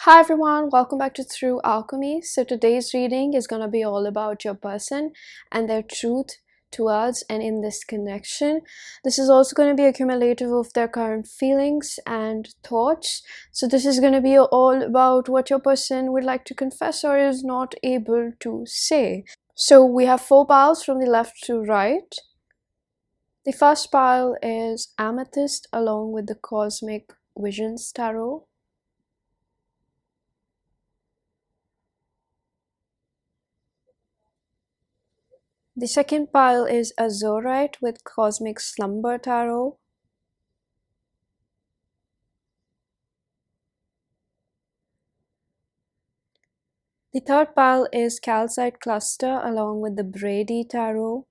Hi everyone, welcome back to Through Alchemy. So today's reading is going to be all about your person and their truth towards and in this connection. This is also going to be a cumulative of their current feelings and thoughts. So this is going to be all about what your person would like to confess or is not able to say. So we have 4 piles from the left to right. The first pile is Amethyst along with the Cosmic Visions Tarot. The second pile is Azurite with Cosmic Slumber Tarot. The third pile is Calcite Cluster along with the Brady Tarot.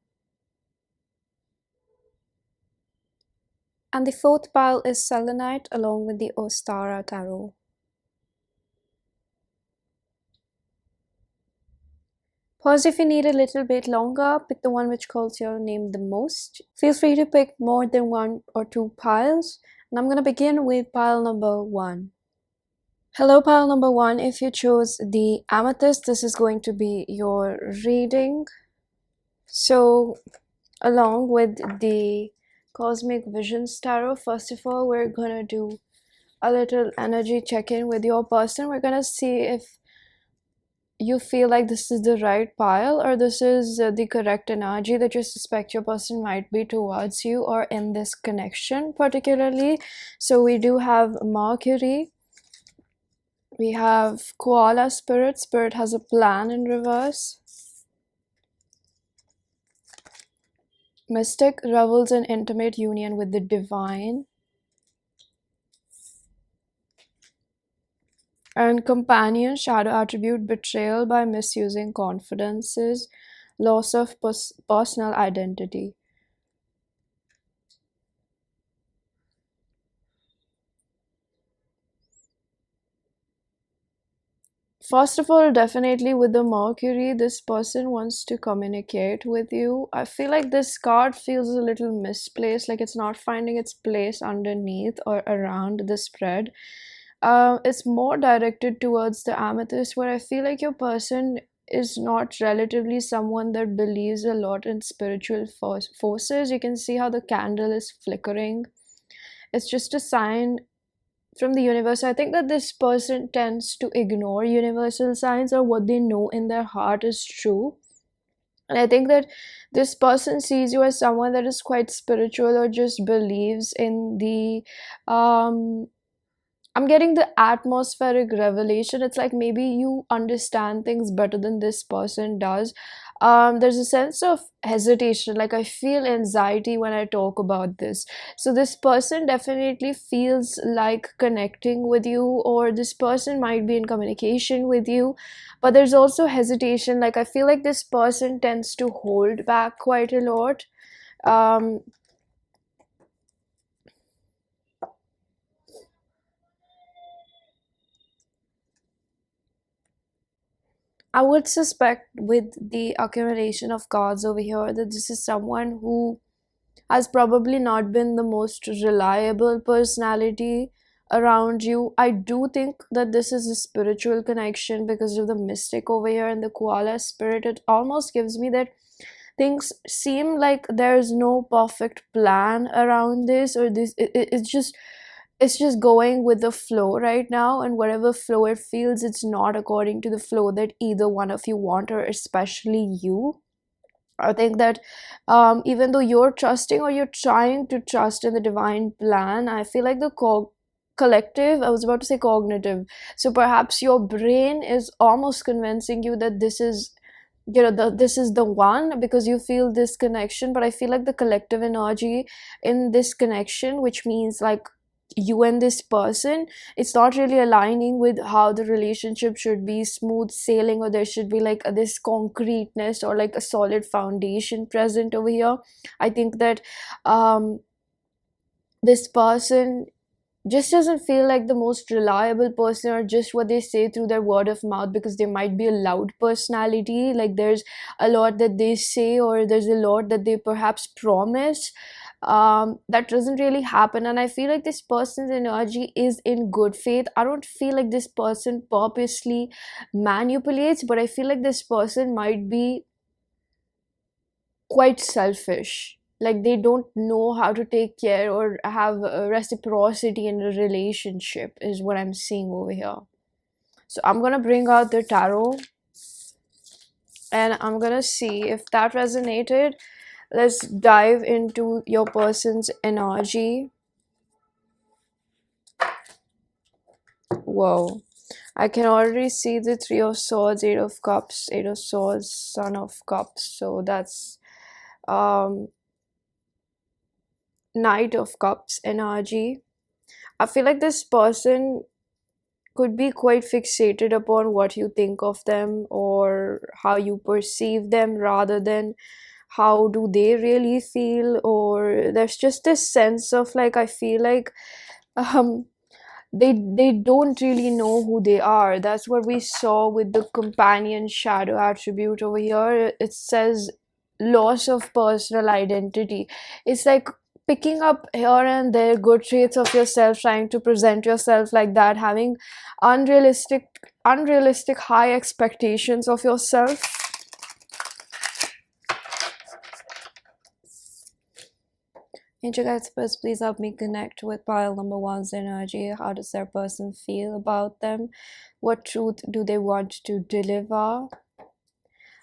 And the fourth pile is Selenite along with the Ostara Tarot. Pause if you need a little bit longer, pick the one which calls your name the most. Feel free to pick more than 1 or 2 piles. And I'm going to begin with pile number 1. Hello pile number 1, if you chose the Amethyst, this is going to be your reading. So along with the Cosmic Visions Tarot, first of all, we're going to do a little energy check-in with your person. We're going to see if you feel like this is the right pile or this is the correct energy that you suspect your person might be towards you or in this connection particularly. So we do have Mercury, we have Koala Spirit. Spirit has a plan in reverse. Mystic revels in intimate union with the divine. And Companion, shadow attribute, betrayal by misusing confidences, loss of personal identity. First of all, definitely with the Mercury, this person wants to communicate with you. I feel like this card feels a little misplaced, like it's not finding its place underneath or around the spread. It's more directed towards the Amethyst, where I feel like your person is not relatively someone that believes a lot in spiritual forces. You can see how the candle is flickering. It's just a sign from the universe. I think that this person tends to ignore universal signs or what they know in their heart is true. And I think that this person sees you as someone that is quite spiritual or just believes in the I'm getting the atmospheric revelation. It's like maybe you understand things better than this person does. There's a sense of hesitation, like I feel anxiety when I talk about this. So this person definitely feels like connecting with you, or this person might be in communication with you, but there's also hesitation. Like I feel like this person tends to hold back quite a lot. Um, I would suspect with the accumulation of cards over here that this is someone who has probably not been the most reliable personality around you. I do think that this is a spiritual connection because of the mystic over here and the koala spirit. It almost gives me that things seem like there's no perfect plan around this, or it's just going with the flow right now, and whatever flow it feels, it's not according to the flow that either one of you want, or especially you. I think that even though you're trusting or you're trying to trust in the divine plan, I feel like the collective, I was about to say cognitive, so perhaps your brain is almost convincing you that this is, this is the one because you feel this connection. But I feel like the collective energy in this connection, which means like you and this person, it's not really aligning with how the relationship should be smooth sailing, or there should be like this concreteness or like a solid foundation present over here. I think that this person just doesn't feel like the most reliable person, or just what they say through their word of mouth, because they might be a loud personality. Like there's a lot that they say, or there's a lot that they perhaps promise, that doesn't really happen. And I feel like this person's energy is in good faith. I don't feel like this person purposely manipulates, but I feel like this person might be quite selfish. Like they don't know how to take care or have reciprocity in a relationship, is what I'm seeing over here. So I'm gonna bring out the tarot and I'm gonna see if that resonated. Let's dive into your person's energy. Whoa. I can already see the Three of Swords, Eight of Cups, Eight of Swords, Son of Cups. So that's um Knight of Cups energy. I feel like this person could be quite fixated upon what you think of them or how you perceive them rather than how do they really feel. Or there's just this sense of like, I feel like um they don't really know who they are. That's what we saw with the companion shadow attribute over here. It says loss of personal identity. It's like picking up here and there good traits of yourself, trying to present yourself like that, having unrealistic high expectations of yourself. Angel guides, first please help me connect with pile number one's energy. How does their person feel about them? What truth do they want to deliver?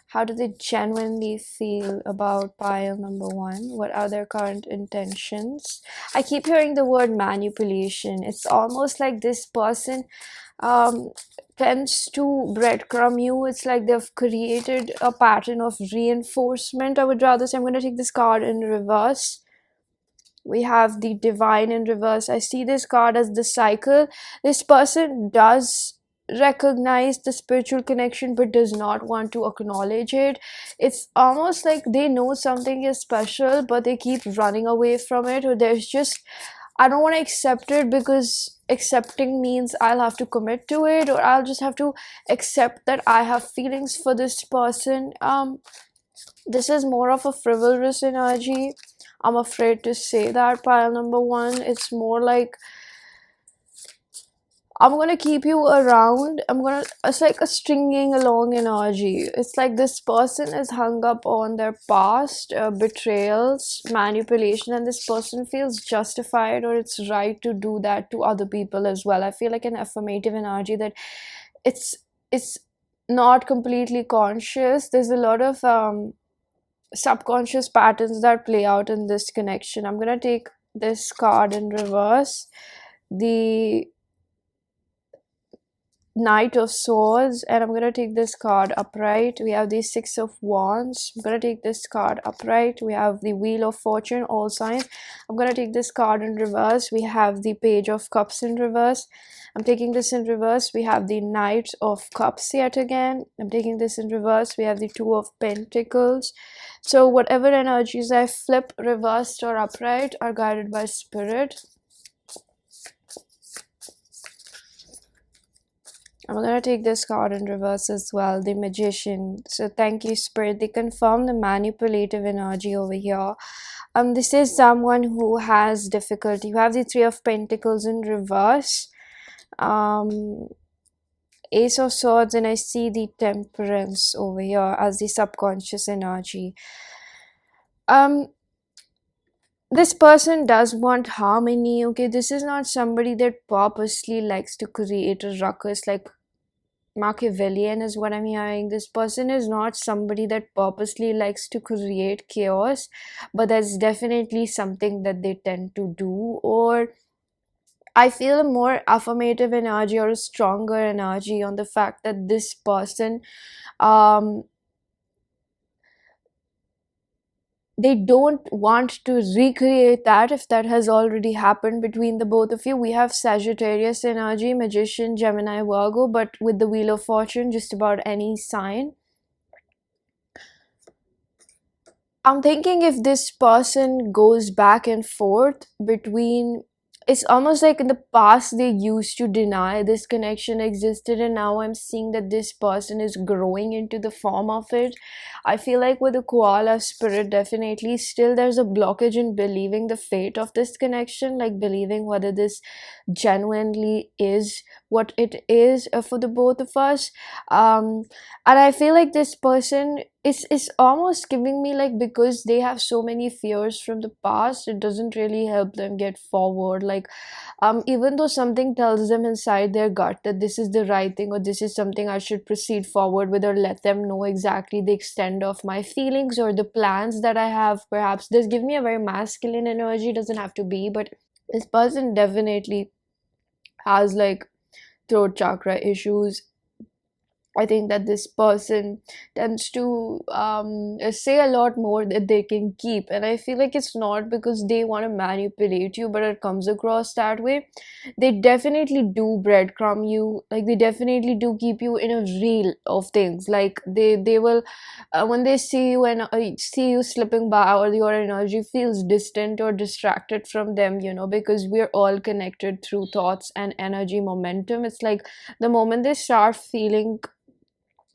How do they genuinely feel about pile number one? What are their current intentions? I keep hearing the word manipulation. It's almost like this person um, tends to breadcrumb you. It's like they've created a pattern of reinforcement. I would rather say, I'm going to take this card in reverse. We have the divine in reverse. I see this card as the cycle. This person does recognize the spiritual connection but does not want to acknowledge it. It's almost like they know something is special but they keep running away from it, or there's just, I don't want to accept it because accepting means I'll have to commit to it, or I'll just have to accept that I have feelings for this person. This is more of a frivolous energy. I'm afraid to say that, pile number one. It's more like I'm gonna keep you around. It's like a stringing along energy. It's like this person is hung up on their past betrayals, manipulation, and this person feels justified or it's right to do that to other people as well. I feel like an affirmative energy that it's not completely conscious. There's a lot of subconscious patterns that play out in this connection. I'm gonna take this card in reverse. The Knight of Swords, and I'm gonna take this card upright. We have the Six of Wands. I'm gonna take this card upright. We have the Wheel of Fortune, all signs. I'm gonna take this card in reverse. We have the Page of Cups in reverse. I'm taking this in reverse. We have the Knight of Cups yet again. I'm taking this in reverse. We have the Two of Pentacles. So whatever energies I flip reversed or upright are guided by spirit. I'm gonna take this card in reverse as well, the Magician. So thank you, Spirit. They confirm the manipulative energy over here. This is someone who has difficulty. You have the Three of Pentacles in reverse. Ace of Swords, and I see the Temperance over here as the subconscious energy. This person does want harmony. Okay, this is not somebody that purposely likes to create a ruckus, like Machiavellian is what I'm hearing. This person is not somebody that purposely likes to create chaos, but that's definitely something that they tend to do. Or I feel a more affirmative energy or a stronger energy on the fact that this person um they don't want to recreate that if that has already happened between the both of you. We have Sagittarius energy, Magician, Gemini, Virgo, but with the Wheel of Fortune, just about any sign. I'm thinking if this person goes back and forth between it's almost like in the past they used to deny this connection existed, and now I'm seeing that this person is growing into the form of it. I feel like with the koala spirit, definitely still there's a blockage in believing the fate of this connection, like believing whether this genuinely is what it is for the both of us. And I feel like this person is almost giving me like, because they have so many fears from the past, it doesn't really help them get forward. Like, even though something tells them inside their gut that this is the right thing, or this is something I should proceed forward with, or let them know exactly the extent of my feelings or the plans that I have. Perhaps this give me a very masculine energy, doesn't have to be, but this person definitely has like throat chakra issues. I think that this person tends to say a lot more that they can keep, and I feel like it's not because they want to manipulate you, but it comes across that way. They definitely do breadcrumb you, like they definitely do keep you in a reel of things. Like they will, when they see you and see you slipping by, or your energy feels distant or distracted from them, because we're all connected through thoughts and energy momentum. It's like the moment they start feeling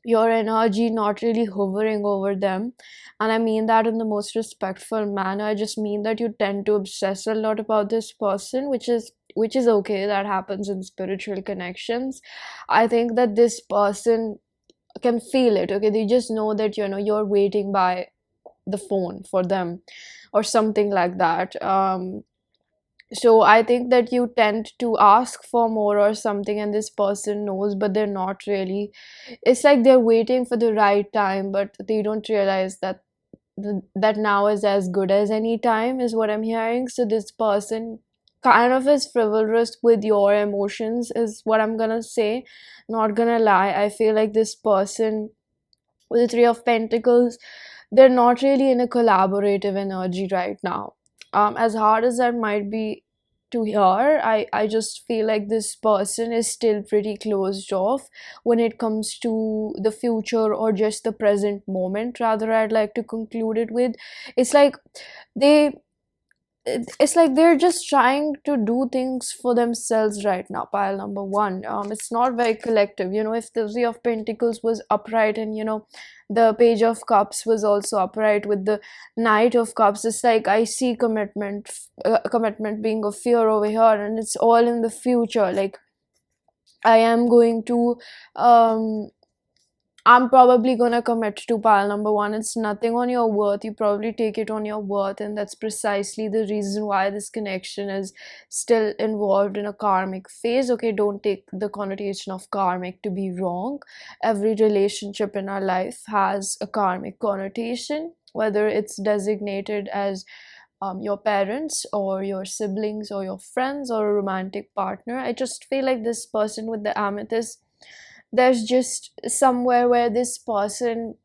your energy not really hovering over them, and I mean that in the most respectful manner. I just mean that you tend to obsess a lot about this person, which is okay. That happens in spiritual connections. I think that this person can feel it. Okay, they just know that you're waiting by the phone for them or something like that. So I think that you tend to ask for more or something, and this person knows, but they're not really. It's like they're waiting for the right time, but they don't realize that that now is as good as any time, is what I'm hearing. So this person kind of is frivolous with your emotions, is what I'm gonna say. Not gonna lie, I feel like this person with the Three of Pentacles, they're not really in a collaborative energy right now. As hard as that might be to hear, I just feel like this person is still pretty closed off when it comes to the future or just the present moment. Rather, I'd like to conclude it with, it's like they it's like they're just trying to do things for themselves right now. Pile number one, it's not very collective. If the Three of Pentacles was upright, and the Page of Cups was also upright with the Knight of Cups, it's like I see commitment being a fear over here, and it's all in the future. Like, I am going to um I'm probably gonna commit to pile number one. It's nothing on your worth. You probably take it on your worth, and that's precisely the reason why this connection is still involved in a karmic phase. Okay, don't take the connotation of karmic to be wrong. Every relationship in our life has a karmic connotation, whether it's designated as your parents or your siblings or your friends or a romantic partner. I just feel like this person with the amethyst, there's just somewhere where this person,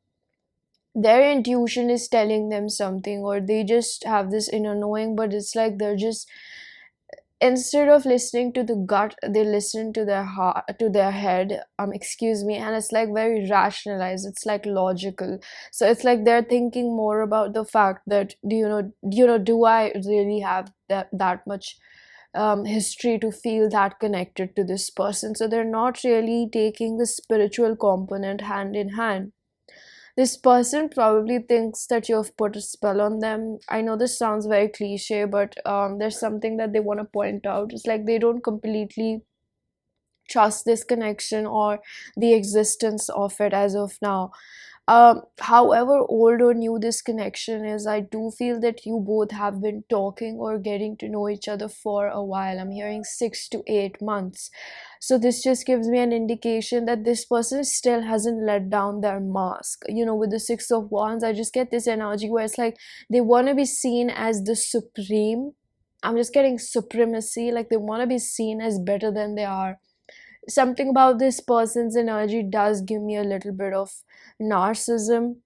their intuition is telling them something, or they just have this inner knowing, but it's like they're just, instead of listening to the gut, they listen to their heart, to their head, excuse me, and it's like very rationalized, it's like logical. So it's like they're thinking more about the fact that, do I really have that much history to feel that connected to this person. So they're not really taking the spiritual component hand in hand. This person probably thinks that you've put a spell on them. I know this sounds very cliche, but there's something that they want to point out. It's like they don't completely trust this connection or the existence of it as of now. However old or new this connection is, I do feel that you both have been talking or getting to know each other for a while. I'm hearing 6 to 8 months. So this just gives me an indication that this person still hasn't let down their mask. With the Six of Wands, I just get this energy where it's like they want to be seen as the supreme. I'm just getting supremacy, like they want to be seen as better than they are. Something about this person's energy does give me a little bit of narcissism.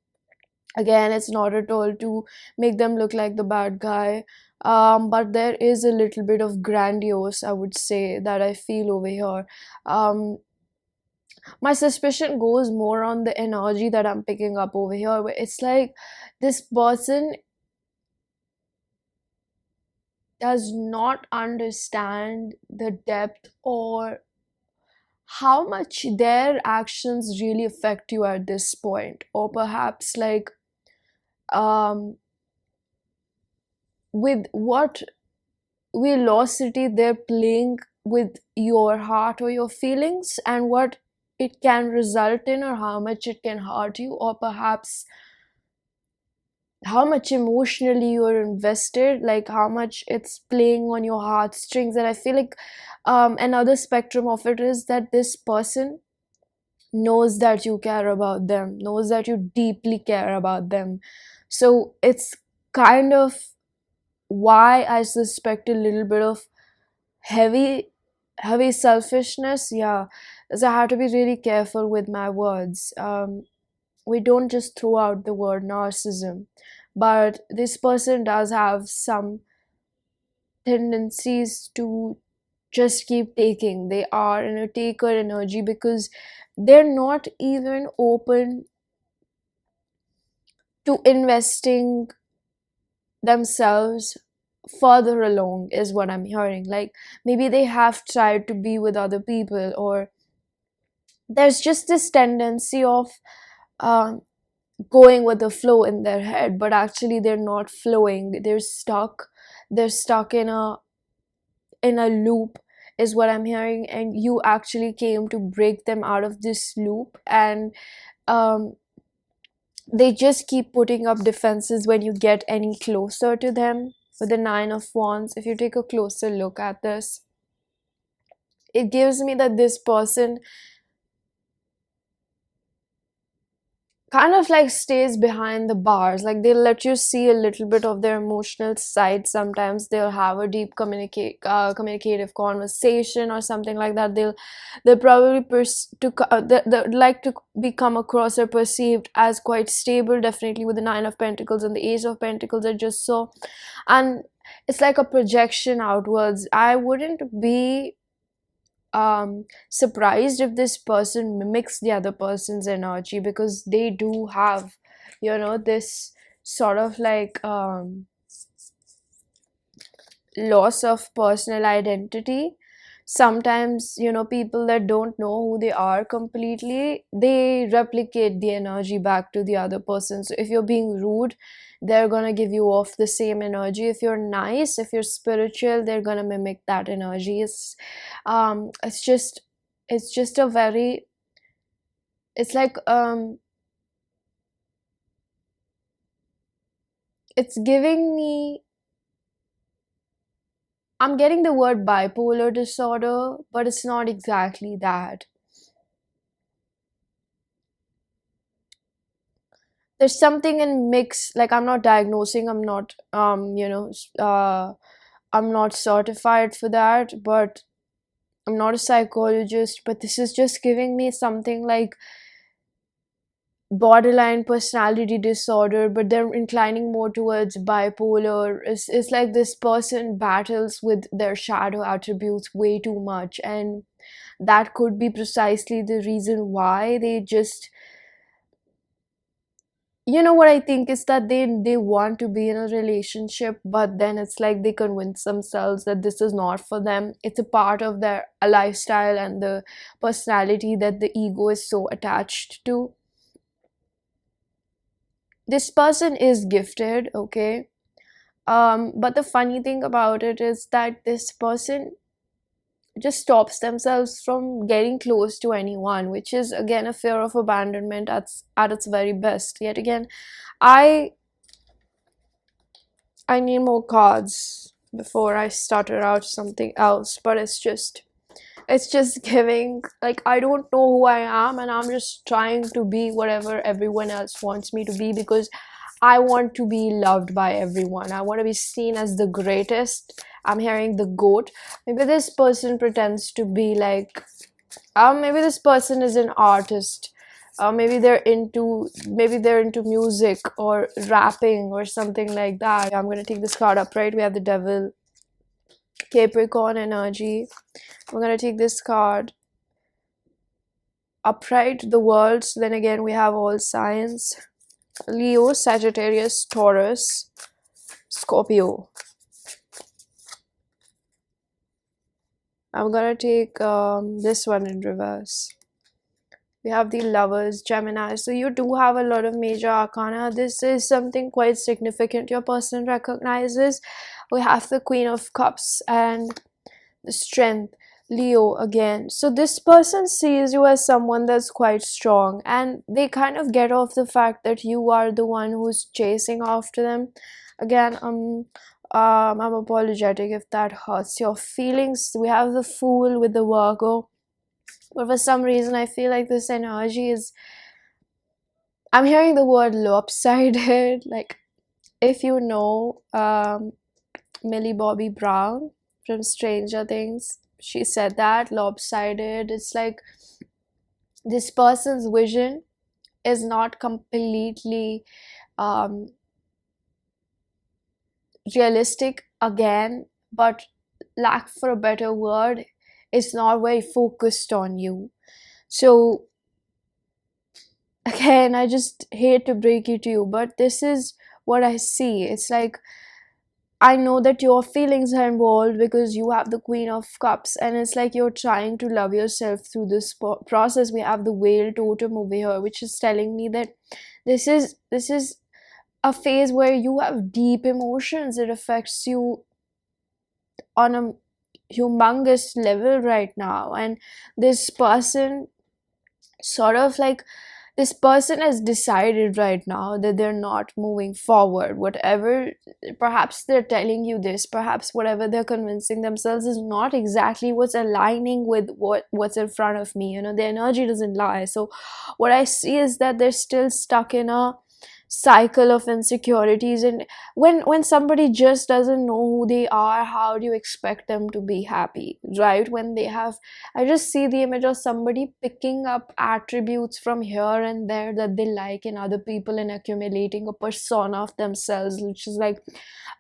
Again, it's not at all to make them look like the bad guy, but there is a little bit of grandiose, I would say, that I feel over here. My suspicion goes more on the energy that I'm picking up over here, where it's like this person does not understand the depth or how much their actions really affect you at this point, or perhaps like um with what velocity they're playing with your heart or your feelings, and what it can result in, or how much it can hurt you, or perhaps how much emotionally you're invested, like how much it's playing on your heartstrings. And I feel like another spectrum of it is that this person knows that you care about them, knows that you deeply care about them. So it's kind of why I suspect a little bit of heavy heavy selfishness. Yeah, so I have to be really careful with my words. We don't just throw out the word narcissism, but this person does have some tendencies to just keep taking. They are in a taker energy because they're not even open to investing themselves further along, is what I'm hearing. Like maybe they have tried to be with other people, or there's just this tendency of um, going with the flow in their head, but actually they're not flowing. They're stuck in a loop, is what I'm hearing, and you actually came to break them out of this loop. And um, they just keep putting up defenses when you get any closer to them. With the Nine of Wands, if you take a closer look at this, it gives me that this person kind of like stays behind the bars. Like they'll let you see a little bit of their emotional side. Sometimes they'll have a deep communicative conversation or something like that. They'll probably they like to be come across or perceived as quite stable, definitely with the Nine of Pentacles and the Ace of Pentacles I just saw. And it's like a projection outwards. I wouldn't be surprised if this person mimics the other person's energy, because they do have, this sort of like loss of personal identity. Sometimes, people that don't know who they are completely, they replicate the energy back to the other person. So if you're being rude, they're gonna give you off the same energy. If you're nice, if you're spiritual, they're gonna mimic that energy. It's just a very, it's like it's giving me, I'm getting the word bipolar disorder, but it's not exactly that. There's something in mix, like I'm not diagnosing, I'm not I'm not certified for that, but I'm not a psychologist, but this is just giving me something like borderline personality disorder, but they're inclining more towards bipolar. It's like this person battles with their shadow attributes way too much, and that could be precisely the reason why they just, what I think is that they want to be in a relationship, but then it's like they convince themselves that this is not for them. It's a part of their lifestyle and the personality that the ego is so attached to. This person is gifted, okay, but the funny thing about it is that this person just stops themselves from getting close to anyone, which is again a fear of abandonment at its very best. Yet again, I I need more cards before I stutter out something else, but it's just giving, like, I don't know who I am, and I'm just trying to be whatever everyone else wants me to be, because I want to be loved by everyone. I want to be seen as the greatest. I'm hearing the goat. Maybe this person pretends to be like, maybe this person is an artist. Maybe they're into music or rapping or something like that. I'm gonna take this card up, right? We have the Devil, Capricorn energy. We're gonna take this card upright, the World. So then again, we have all signs: Leo, Sagittarius, Taurus, Scorpio. I'm gonna take this one in reverse. We have the Lovers, Gemini. So you do have a lot of major arcana. This is something quite significant your person recognizes. We have the Queen of Cups and the Strength, Leo again. So this person sees you as someone that's quite strong, and they kind of get off the fact that you are the one who's chasing after them. Again, I'm apologetic if that hurts your feelings. We have the Fool with the Virgo, but for some reason I feel like this energy is, I'm hearing the word lopsided. Like, if you know Millie Bobby Brown from Stranger Things, she said that lopsided. It's like this person's vision is not completely um, realistic again, but lack for a better word, it's not very focused on you. So again, I just hate to break it to you, but this is what I see. It's like, I know that your feelings are involved because you have the Queen of Cups, and it's like you're trying to love yourself through this process. We have the Whale totem over here, which is telling me that this is a phase where you have deep emotions. It affects you on a humongous level right now, and this person sort of like, this person has decided right now that they're not moving forward. Whatever, perhaps they're telling you this, perhaps whatever they're convincing themselves is not exactly what's aligning with what's in front of me. You know, the energy doesn't lie. So what I see is that they're still stuck in a cycle of insecurities, and when somebody just doesn't know who they are, how do you expect them to be happy, right? When they have, I just see the image of somebody picking up attributes from here and there that they like in other people and accumulating a persona of themselves, which is like,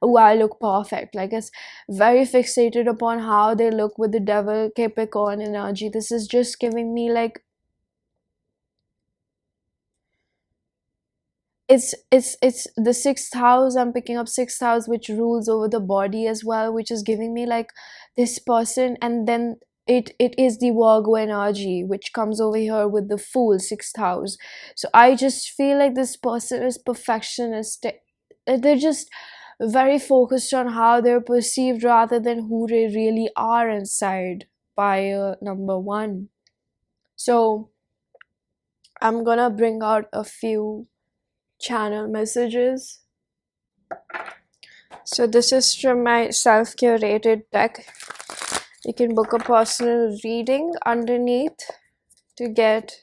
oh, I look perfect. Like, it's very fixated upon how they look with the devil Capricorn energy. This is just giving me like, it's the sixth house. I'm picking up sixth house, which rules over the body as well, which is giving me like this person, and then it is the Virgo energy which comes over here with the Fool, sixth house. So I just feel like this person is perfectionist. They're just very focused on how they're perceived rather than who they really are inside by number one. So I'm gonna bring out a few channel messages. So this is from my self-curated deck. You can book a personal reading underneath to get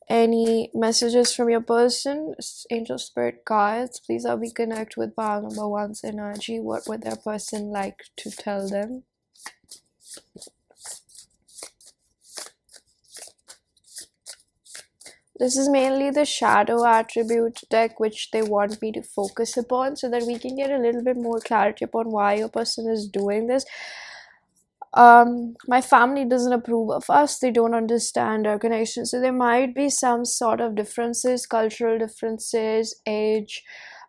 any messages from your person. Angel Spirit Guides, please help me connect with pile number one's energy. What would their person like to tell them? This is mainly the shadow attribute deck, which they want me to focus upon so that we can get a little bit more clarity upon why your person is doing this. My family doesn't approve of us. They don't understand our connection. So there might be some sort of differences, cultural differences, age,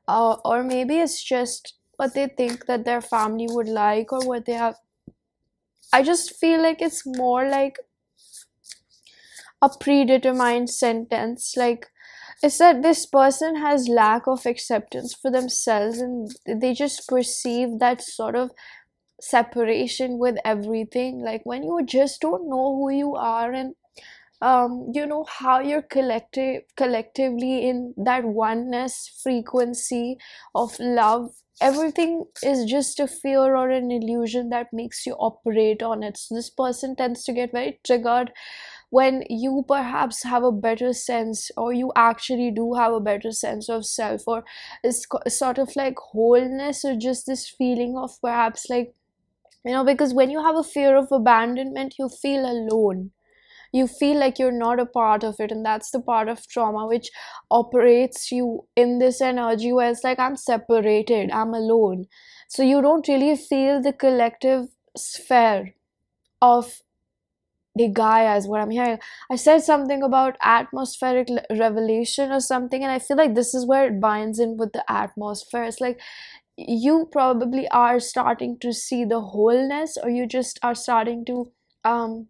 or maybe it's just what they think that their family would like or what they have. I just feel like it's more like a predetermined sentence. Like, it's that this person has lack of acceptance for themselves, and they just perceive that sort of separation with everything. Like, when you just don't know who you are, and you know how you're collectively in that oneness frequency of love, everything is just a fear or an illusion that makes you operate on it. So this person tends to get very triggered when you perhaps have a better sense, or you actually do have a better sense of self, or it's sort of like wholeness, or just this feeling of perhaps like, you know, because when you have a fear of abandonment, you feel alone. You feel like you're not a part of it, and that's the part of trauma which operates you in this energy where it's like, I'm separated, I'm alone. So you don't really feel the collective sphere of the Gaia, is what I'm hearing. I said something about atmospheric revelation or something, and I feel like this is where it binds in with the atmosphere. It's like you probably are starting to see the wholeness, or you just are starting to um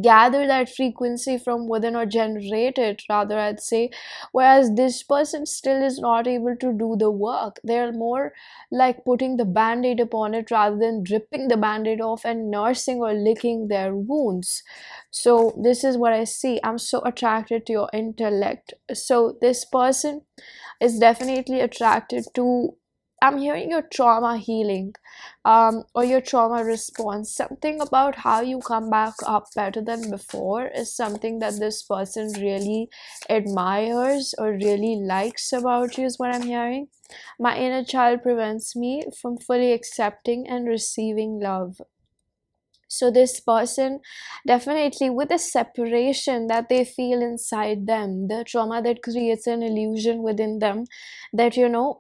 gather that frequency from within, or generate it rather, I'd say. Whereas this person still is not able to do the work. They're more like putting the band-aid upon it rather than ripping the band-aid off and nursing or licking their wounds. So this is what I see. I'm so attracted to your intellect. So this person is definitely attracted to, I'm hearing your trauma healing, or your trauma response. Something about how you come back up better than before is something that this person really admires or really likes about you, is what I'm hearing. My inner child prevents me from fully accepting and receiving love. So this person, definitely with the separation that they feel inside them, the trauma that creates an illusion within them that,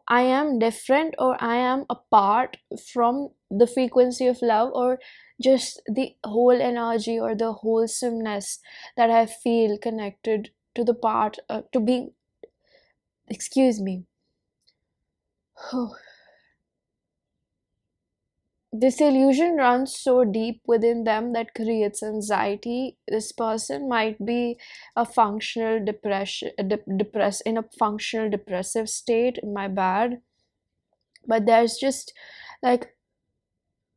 I am different, or I am apart from the frequency of love, or just the whole energy or the wholesomeness that I feel connected to the part, to being, excuse me. This illusion runs so deep within them that creates anxiety. This person might be a functional depression, in a functional depressive state. My bad, but there's just like,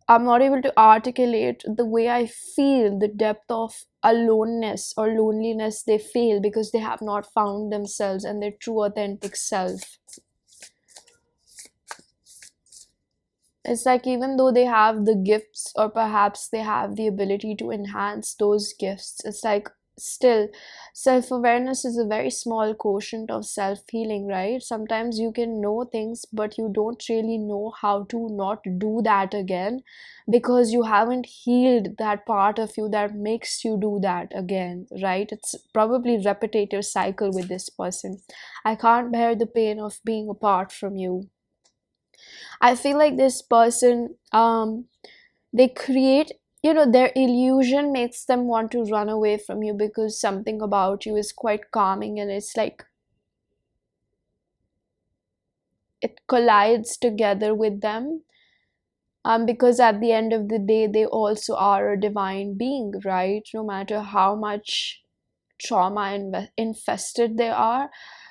I'm not able to articulate the way I feel, the depth of aloneness or loneliness they feel because they have not found themselves and their true authentic self. It's like, even though they have the gifts, or perhaps they have the ability to enhance those gifts, it's like, still, self-awareness is a very small quotient of self-healing, right? Sometimes you can know things, but you don't really know how to not do that again, because you haven't healed that part of you that makes you do that again, right? It's probably repetitive cycle with this person. I can't bear the pain of being apart from you. I feel like this person, they create, their illusion makes them want to run away from you because something about you is quite calming, and it's like it collides together with them. Because at the end of the day, they also are a divine being, right? No matter how much trauma infested they are,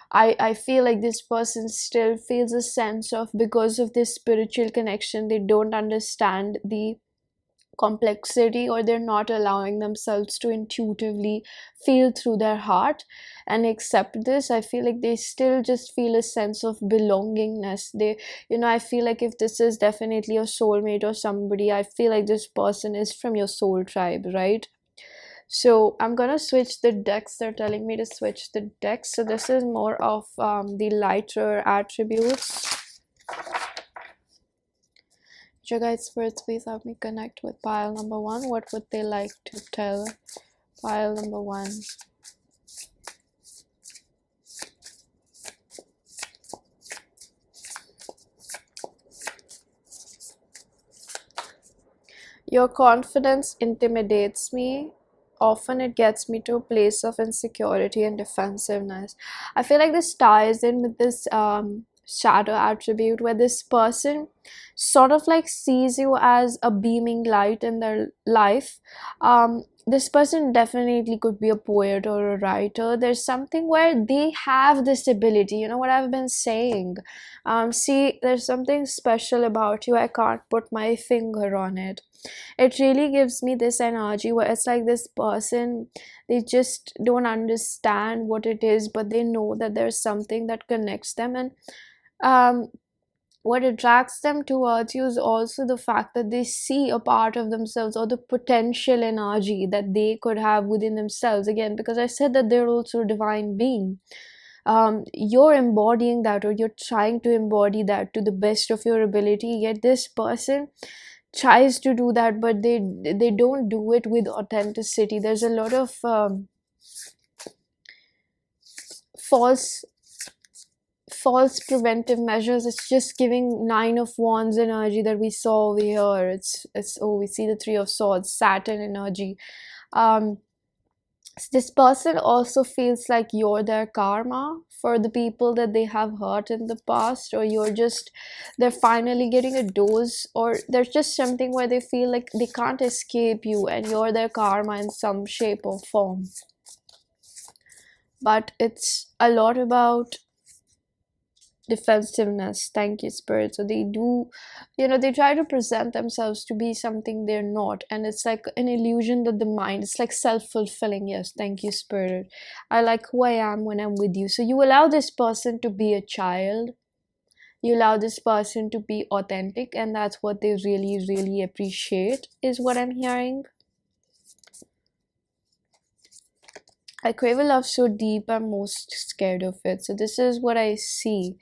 I feel like this person still feels a sense of, because of this spiritual connection, they don't understand the complexity, or they're not allowing themselves to intuitively feel through their heart and accept this. I feel like they still just feel a sense of belongingness. I feel like if this is definitely a soulmate or somebody, I feel like this person is from your soul tribe, right? So I'm gonna switch the decks. They're telling me to switch the decks. So this is more of the lighter attributes. Your guides, spirits, please help me connect with pile number one. What would they like to tell pile number one? Your confidence intimidates me. Often it gets me to a place of insecurity and defensiveness. I feel like this ties in with this shadow attribute, where this person sort of like sees you as a beaming light in their life. This person definitely could be a poet or a writer. There's something where they have this ability, what I've been saying. See, there's something special about you. I can't put my finger on it. It really gives me this energy where it's like, this person, they just don't understand what it is, but they know that there's something that connects them. And um what attracts them towards you is also the fact that they see a part of themselves, or the potential energy that they could have within themselves. Again, because I said that they're also a divine being, you're embodying that, or you're trying to embody that to the best of your ability. Yet this person tries to do that, but they don't do it with authenticity. There's a lot of false preventive measures. It's just giving Nine of Wands energy that we saw over here. It's oh, we see the Three of Swords, Saturn energy. um This person also feels like you're their karma for the people that they have hurt in the past, or they're finally getting a dose, or there's just something where they feel like they can't escape you and you're their karma in some shape or form. But it's a lot about defensiveness. Thank you, spirit. So they do, they try to present themselves to be something they're not, and it's like an illusion that the mind, it's like self-fulfilling. Yes, thank you, spirit. I like who I am when I'm with you. So you allow this person to be a child, you allow this person to be authentic, and that's what they really really appreciate, is what I'm hearing. I crave a love so deep I'm most scared of it. So this is what I see.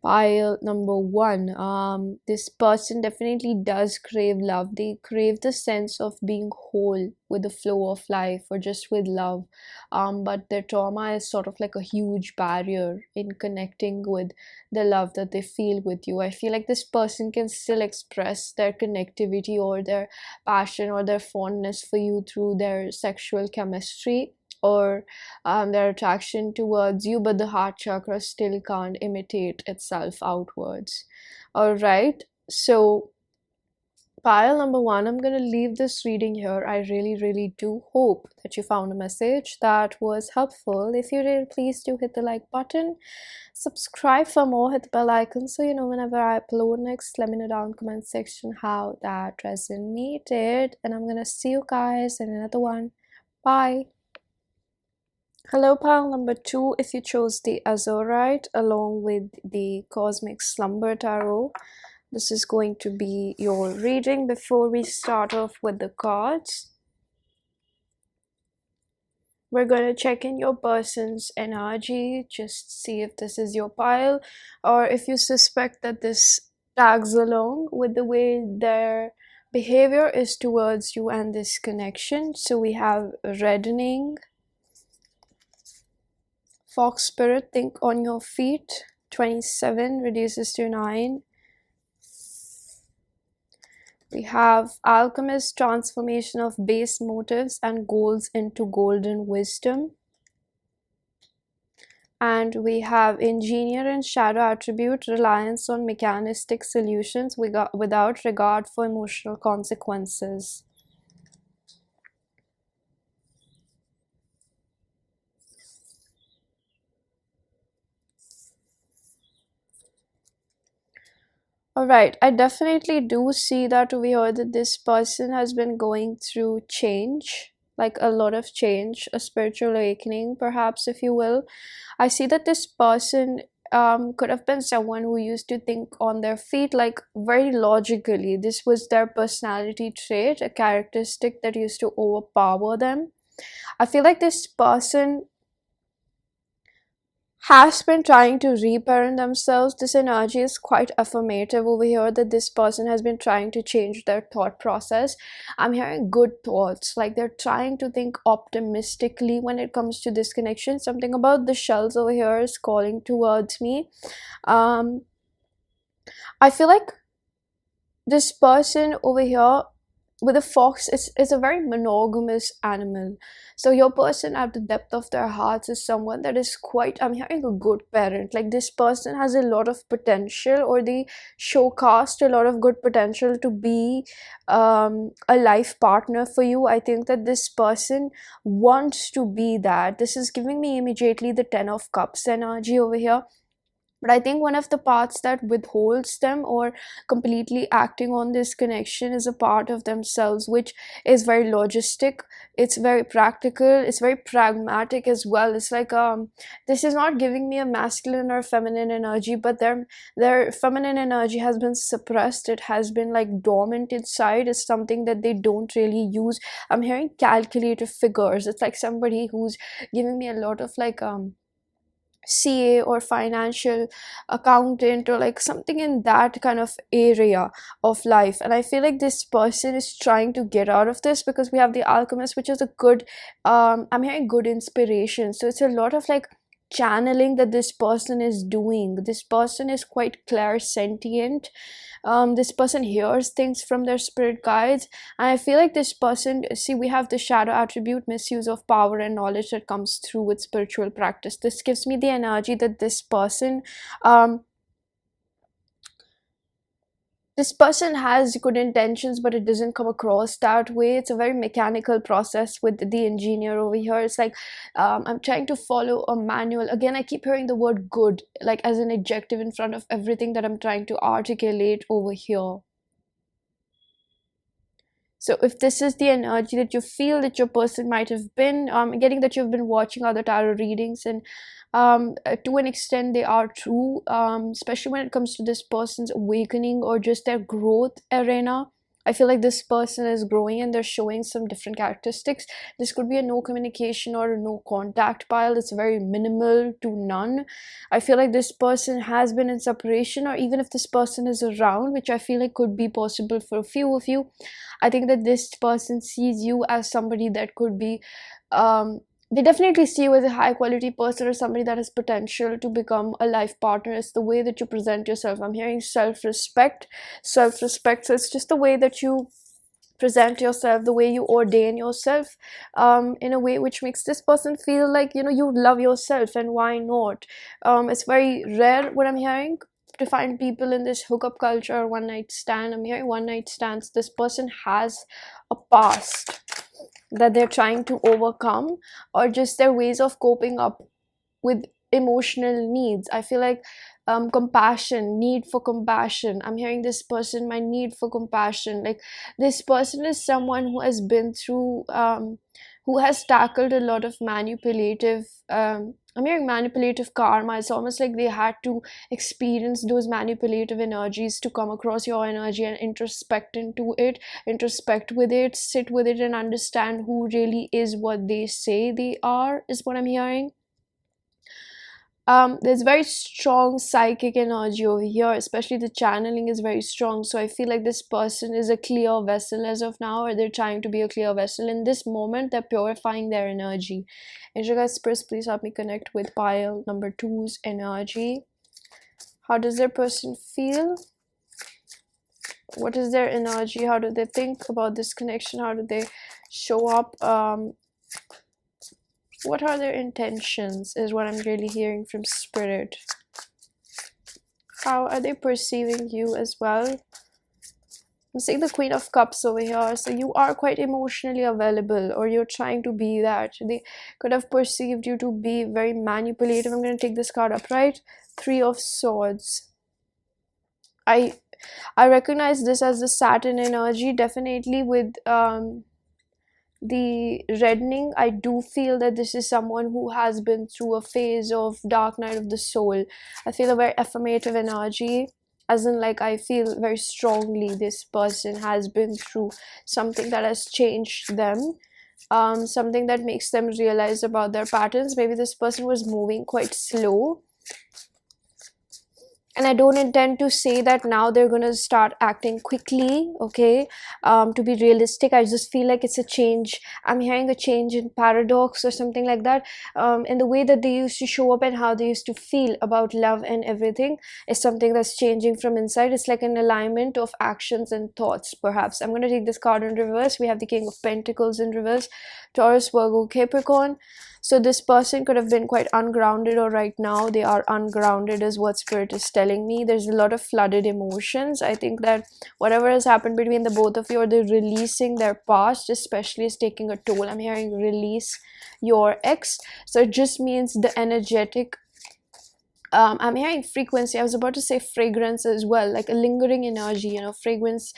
Pile number one, this person definitely does crave love. They crave the sense of being whole with the flow of life, or just with love. But their trauma is sort of like a huge barrier in connecting with the love that they feel with you. I feel like this person can still express their connectivity or their passion or their fondness for you through their sexual chemistry, or their attraction towards you, but the heart chakra still can't imitate itself outwards. All right, so pile number one, I'm gonna leave this reading here. I really really do hope that you found a message that was helpful. If you did, please do hit the like button, subscribe for more, hit the bell icon so you know whenever I upload next. Let me know down in the comment section how that resonated, and I'm gonna see you guys in another one. Bye. Hello, pile number two. If you chose the Azurite along with the Cosmic Slumber Tarot, this is going to be your reading. Before we start off with the cards, we're going to check in your person's energy, just see if this is your pile, or if you suspect that this tags along with the way their behavior is towards you and this connection. So we have reddening, Fox Spirit, think on your feet, 27 reduces to 9. We have Alchemist, transformation of base motives and goals into golden wisdom. And we have Engineer and Shadow attribute, reliance on mechanistic solutions without regard for emotional consequences. Alright, I definitely do see that over here that this person has been going through change, like a lot of change, a spiritual awakening, perhaps, if you will. I see that this person could have been someone who used to think on their feet, like very logically. This was their personality trait, a characteristic that used to overpower them. I feel like this person has been trying to reparent themselves. This energy is quite affirmative over here, that this person has been trying to change their thought process. I'm hearing good thoughts, like they're trying to think optimistically when it comes to this connection. Something about the shells over here is calling towards me. I feel like this person over here with a fox is a very monogamous animal. So your person at the depth of their hearts is someone that is quite, I'm hearing, a good parent. Like this person has a lot of potential, or they showcast a lot of good potential to be a life partner for you. I think that this person wants to be that. This is giving me immediately the 10 of cups energy over here. But I think one of the parts that withholds them or completely acting on this connection is a part of themselves which is very logistic, it's very practical, it's very pragmatic as well. It's like this is not giving me a masculine or feminine energy, but their feminine energy has been suppressed, it has been like dormant inside. It's something that they don't really use. I'm hearing calculated figures. It's like somebody who's giving me a lot of like CA or financial accountant, or like something in that kind of area of life. And I feel like this person is trying to get out of this, because we have the Alchemist, which is a good I'm hearing good inspiration. So it's a lot of like channeling that this person is doing. This person is quite clairsentient. This person hears things from their spirit guides, and I feel like this person, see, we have the shadow attribute, misuse of power and knowledge, that comes through with spiritual practice. This gives me the energy that this person has good intentions, but it doesn't come across that way. It's a very mechanical process with the engineer over here. It's like, I'm trying to follow a manual. Again, I keep hearing the word good, like as an adjective in front of everything that I'm trying to articulate over here. So if this is the energy that you feel that your person might have been getting, that you've been watching other tarot readings, and to an extent they are true, especially when it comes to this person's awakening or just their growth arena. I feel like this person is growing and they're showing some different characteristics. This could be a no communication or a no contact pile. It's very minimal to none. I feel like this person has been in separation, or even if this person is around, which I feel like could be possible for a few of you, I think that this person sees you as somebody that could be, they definitely see you as a high quality person, or somebody that has potential to become a life partner. It's the way that you present yourself. I'm hearing self-respect. So it's just the way that you present yourself, the way you ordain yourself, in a way which makes this person feel like, you love yourself, and why not? It's very rare, what I'm hearing, to find people in this hookup culture or one night stand. I'm hearing one night stands. This person has a past that they're trying to overcome, or just their ways of coping up with emotional needs. I feel like compassion, need for compassion. I'm hearing this person, my need for compassion. Like, this person is someone who has been through, who has tackled a lot of manipulative, I'm hearing manipulative karma. It's almost like they had to experience those manipulative energies to come across your energy and introspect into it, introspect with it, sit with it, and understand who really is what they say they are, is what I'm hearing. There's very strong psychic energy over here, especially the channeling is very strong. So I feel like this person is a clear vessel as of now, or they're trying to be a clear vessel. In this moment, they're purifying their energy. Angel guys, please help me connect with pile number 2's energy. How does their person feel? What is their energy? How do they think about this connection? How do they show up? What are their intentions, is what I'm really hearing from spirit. How are they perceiving you as well? I'm seeing the Queen of Cups over here. So you are quite emotionally available, or you're trying to be that. They could have perceived you to be very manipulative. I'm going to take this card upright. 3 of Swords. I recognize this as the Saturn energy, definitely with the reddening. I do feel that this is someone who has been through a phase of dark night of the soul. I feel a very affirmative energy, as in, like, I feel very strongly this person has been through something that has changed them, something that makes them realize about their patterns. Maybe this person was moving quite slow, and I don't intend to say that now they're gonna start acting quickly, okay? To be realistic, I just feel like it's a change. I'm hearing a change in paradox or something like that, in the way that they used to show up and how they used to feel about love and everything is something that's changing from inside. It's like an alignment of actions and thoughts, perhaps. I'm going to take this card in reverse. We have the King of Pentacles in reverse. Taurus, Virgo, Capricorn. So this person could have been quite ungrounded, or right now they are ungrounded, is what spirit is telling me. There's a lot of flooded emotions. I think that whatever has happened between the both of you, or they're releasing their past, especially, is taking a toll. I'm hearing release your ex. So it just means the energetic, I'm hearing frequency. I was about to say fragrance as well, like a lingering energy, fragrance,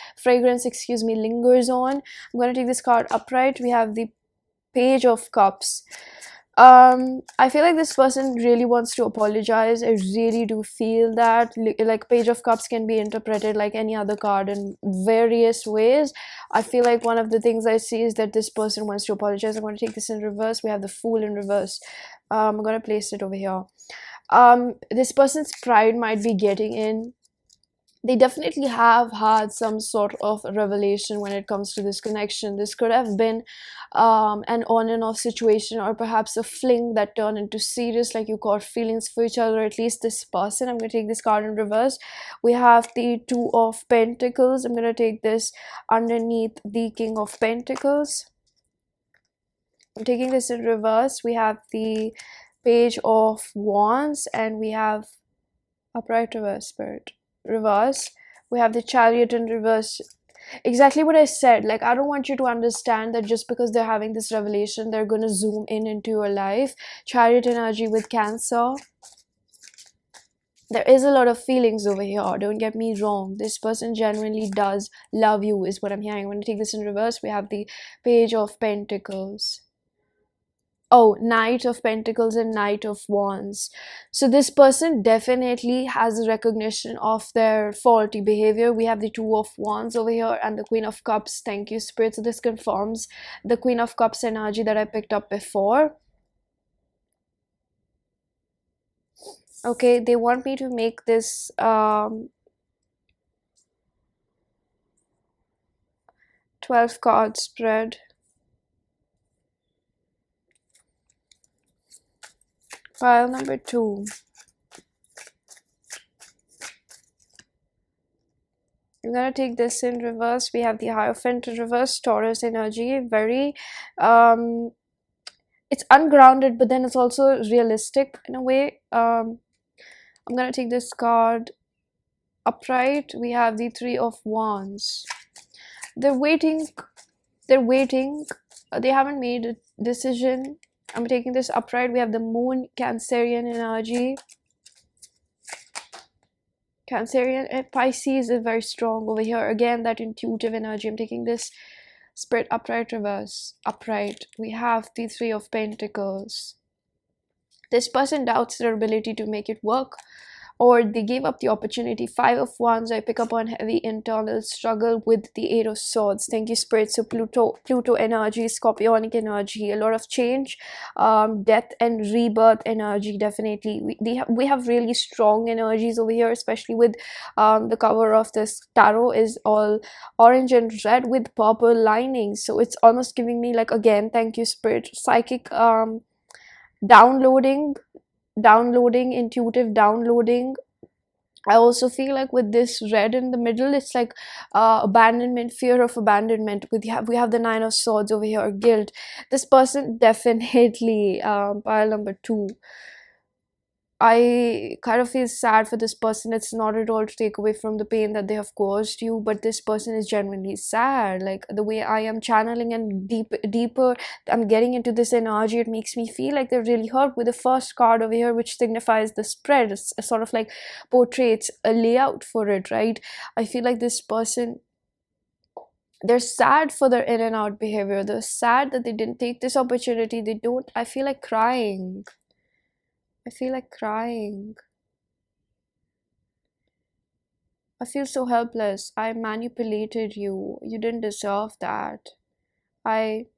excuse me, lingers on. I'm going to take this card upright. We have the Page of Cups. I feel like this person really wants to apologize. I really do feel that. Like, Page of Cups can be interpreted like any other card in various ways. I feel like one of the things I see is that this person wants to apologize. I'm going to take this in reverse. We have the Fool in reverse. I'm going to place it over here. This person's pride might be getting in. they definitely have had some sort of revelation when it comes to this connection. This could have been an on and off situation, or perhaps a fling that turned into serious, like you caught feelings for each other, or at least this person. I'm going to take this card in reverse. We have the Two of Pentacles. I'm going to take this underneath the King of Pentacles. I'm taking this in reverse. We have the Page of Wands, and we have upright reverse, Spirit. Reverse. We have the Chariot in reverse. Exactly what I said. Like, I don't want you to understand that just because they're having this revelation, they're going to zoom in into your life. Chariot energy with Cancer. There is a lot of feelings over here. Don't get me wrong. This person genuinely does love you, is what I'm hearing. I'm going to take this in reverse. We have the Page of Pentacles. Oh, Knight of Pentacles and Knight of Wands. So this person definitely has a recognition of their faulty behavior. We have the Two of Wands over here and the Queen of Cups. Thank you, Spirit. So this confirms the Queen of Cups energy that I picked up before. Okay, they want me to make this 12 card spread. Pile number 2. I'm gonna take this in reverse. We have the Hierophant in reverse, Taurus energy. Very it's ungrounded, but then it's also realistic in a way. I'm gonna take this card upright. We have the Three of Wands. They're waiting. They haven't made a decision. I'm taking this upright. We have the Moon, Cancerian energy. Cancerian Pisces is very strong over here. Again, that intuitive energy. I'm taking this Spirit upright reverse. Upright. We have the Three of Pentacles. This person doubts their ability to make it work, or they gave up the opportunity. Five of Wands, I pick up on heavy internal struggle with the Eight of Swords. Thank you, Spirit. So Pluto energy, Scorpionic energy, a lot of change, death and rebirth energy. Definitely, we have really strong energies over here, especially with the cover of this tarot is all orange and red with purple linings. So it's almost giving me, like, again, thank you, Spirit, psychic downloading, intuitive downloading. I also feel like with this red in the middle, it's like abandonment, fear of abandonment. We have the Nine of Swords over here, guilt. This person definitely pile number 2. I kind of feel sad for this person. It's not at all to take away from the pain that they have caused you, but this person is genuinely sad. Like, the way I am channeling and deeper I'm getting into this energy, it makes me feel like they're really hurt. With the first card over here, which signifies the spread, it's sort of like portrays a layout for it, right? I feel like this person, they're sad for their in and out behavior. They're sad that they didn't take this opportunity. They don't. I feel like crying. I feel like crying. I feel so helpless. I manipulated you. You didn't deserve that. I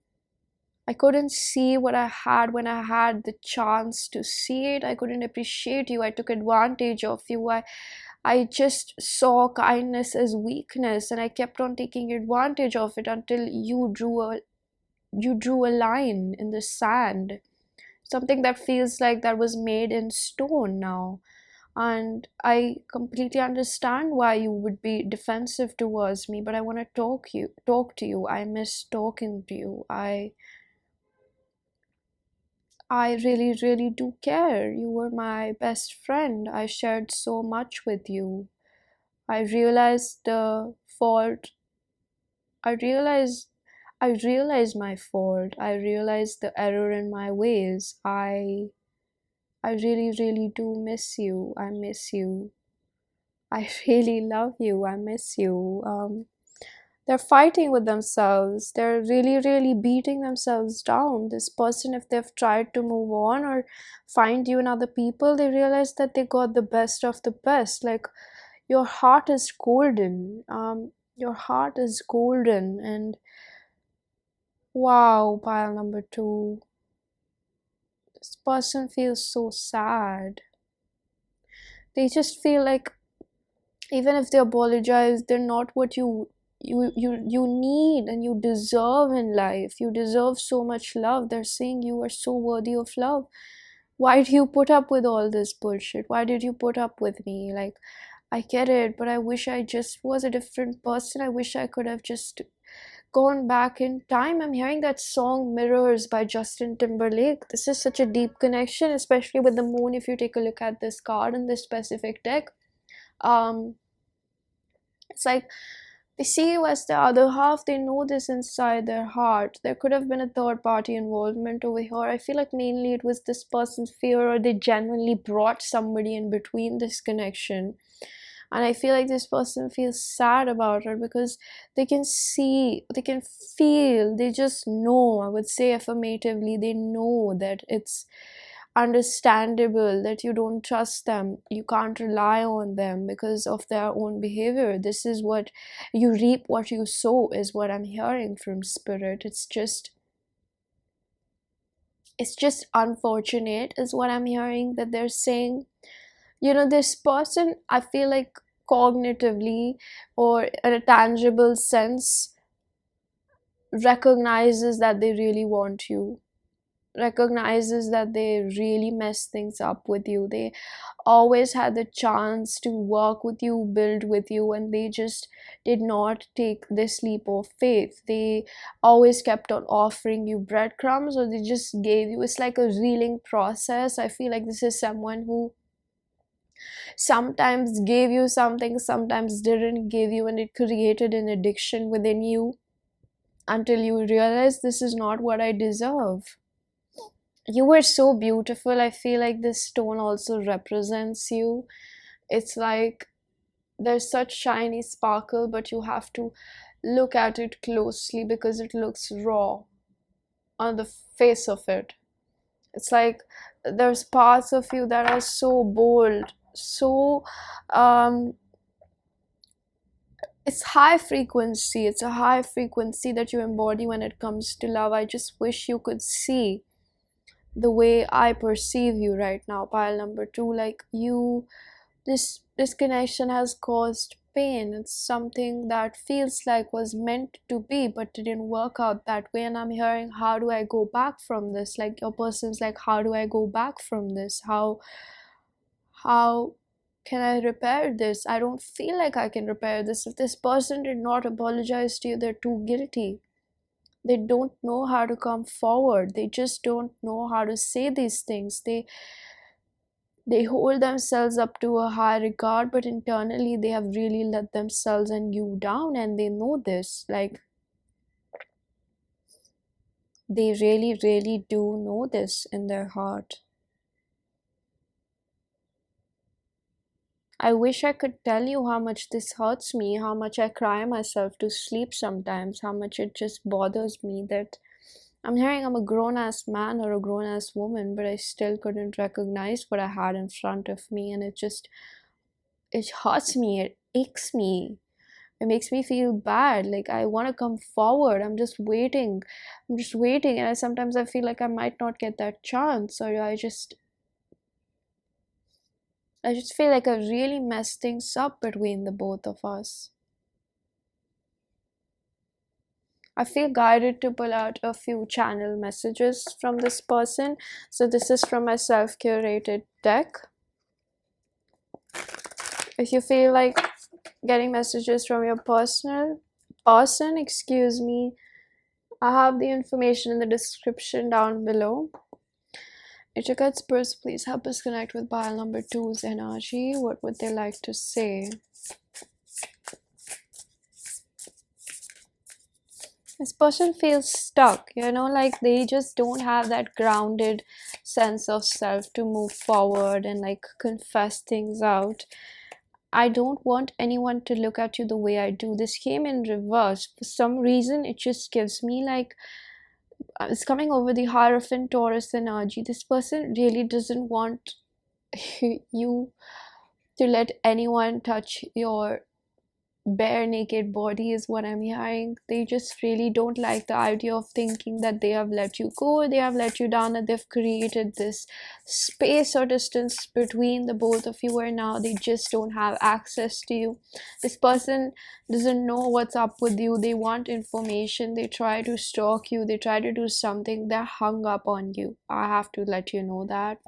I couldn't see what I had when I had the chance to see it. I couldn't appreciate you. I took advantage of you. I just saw kindness as weakness, and I kept on taking advantage of it until you drew a line in the sand. Something that feels like that was made in stone now. And I completely understand why you would be defensive towards me, but I want to talk to you. I miss talking to you. I really, really do care. You were my best friend. I shared so much with you. I realized the fault. I realized I realized my fault. I realized the error in my ways. I really, really do miss you. I miss you. I really love you. I miss you. They're fighting with themselves. They're really, really beating themselves down. This person, if they've tried to move on or find you in other people, they realize that they got the best of the best. Like, your heart is golden. Your heart is golden. And wow, pile number 2. This person feels so sad. They just feel like Even if they apologize, they're not what you need and you deserve in life. You deserve so much love. They're saying you are so worthy of love. Why do you put up with all this bullshit? Why did you put up with me? Like, I get it, but I wish I just was a different person. I wish I could have just gone back in time. I'm hearing that song Mirrors by Justin Timberlake. This is such a deep connection, especially with the moon. If you take a look at this card in this specific deck, um it's like they see you as the other half. They know this inside their heart. There could have been a third party involvement over here. I feel like mainly it was this person's fear, or they genuinely brought somebody in between this connection. And I feel like this person feels sad about it because they can see, they can feel, they just know. I would say affirmatively, they know that it's understandable that you don't trust them, you can't rely on them because of their own behavior. This is what you reap, what you sow, is what I'm hearing from spirit. It's just unfortunate is what I'm hearing, that they're saying, this person, I feel like cognitively or in a tangible sense recognizes that they really want you, recognizes that they really mess things up with you. They always had the chance to work with you, build with you, and they just did not take this leap of faith. They always kept on offering you breadcrumbs, or they just gave you, it's like a reeling process. I feel like this is someone who sometimes gave you something, sometimes didn't give you, and it created an addiction within you until you realize this is not what I deserve. You were so beautiful. I feel like this stone also represents you. It's like there's such shiny sparkle, but you have to look at it closely because it looks raw on the face of it. It's like there's parts of you that are so bold, so um it's high frequency. It's a high frequency that you embody when it comes to love. I just wish you could see the way I perceive you right now, pile number 2. Like, this connection has caused pain. It's something that feels like was meant to be but didn't work out that way. And I'm hearing, how do I go back from this? Like, your person's like, how do I go back from this? How can I repair this? I don't feel like I can repair this. If this person did not apologize to you, they're too guilty. They don't know how to come forward. They just don't know how to say these things. They hold themselves up to a high regard, but internally they have really let themselves and you down, and they know this. Like, they really, really do know this in their heart. I wish I could tell you how much this hurts me, how much I cry myself to sleep sometimes, how much it just bothers me that I'm hearing I'm a grown-ass man or a grown-ass woman, but I still couldn't recognize what I had in front of me, and it hurts me, it aches me. It makes me feel bad. Like, I want to come forward. I'm just waiting, and sometimes I feel like I might not get that chance, or I just feel like I really messed things up between the both of us. I feel guided to pull out a few channel messages from this person. So this is from my self-curated deck. If you feel like getting messages from your personal person, excuse me, I have the information in the description down below. Intricate spirits, please help us connect with pile number 2's energy. What would they like to say? This person feels stuck, like they just don't have that grounded sense of self to move forward and like confess things out. I don't want anyone to look at you the way I do. This came in reverse. For some reason, it just gives me like it's coming over the Hierophant Taurus energy. This person really doesn't want you to let anyone touch your bare naked body is what I'm hearing. They just really don't like the idea of thinking that they have let you go, they have let you down, that they've created this space or distance between the both of you where now they just don't have access to you. This person doesn't know what's up with you. They want information, they try to stalk you, they try to do something, they're hung up on you. I have to let you know that.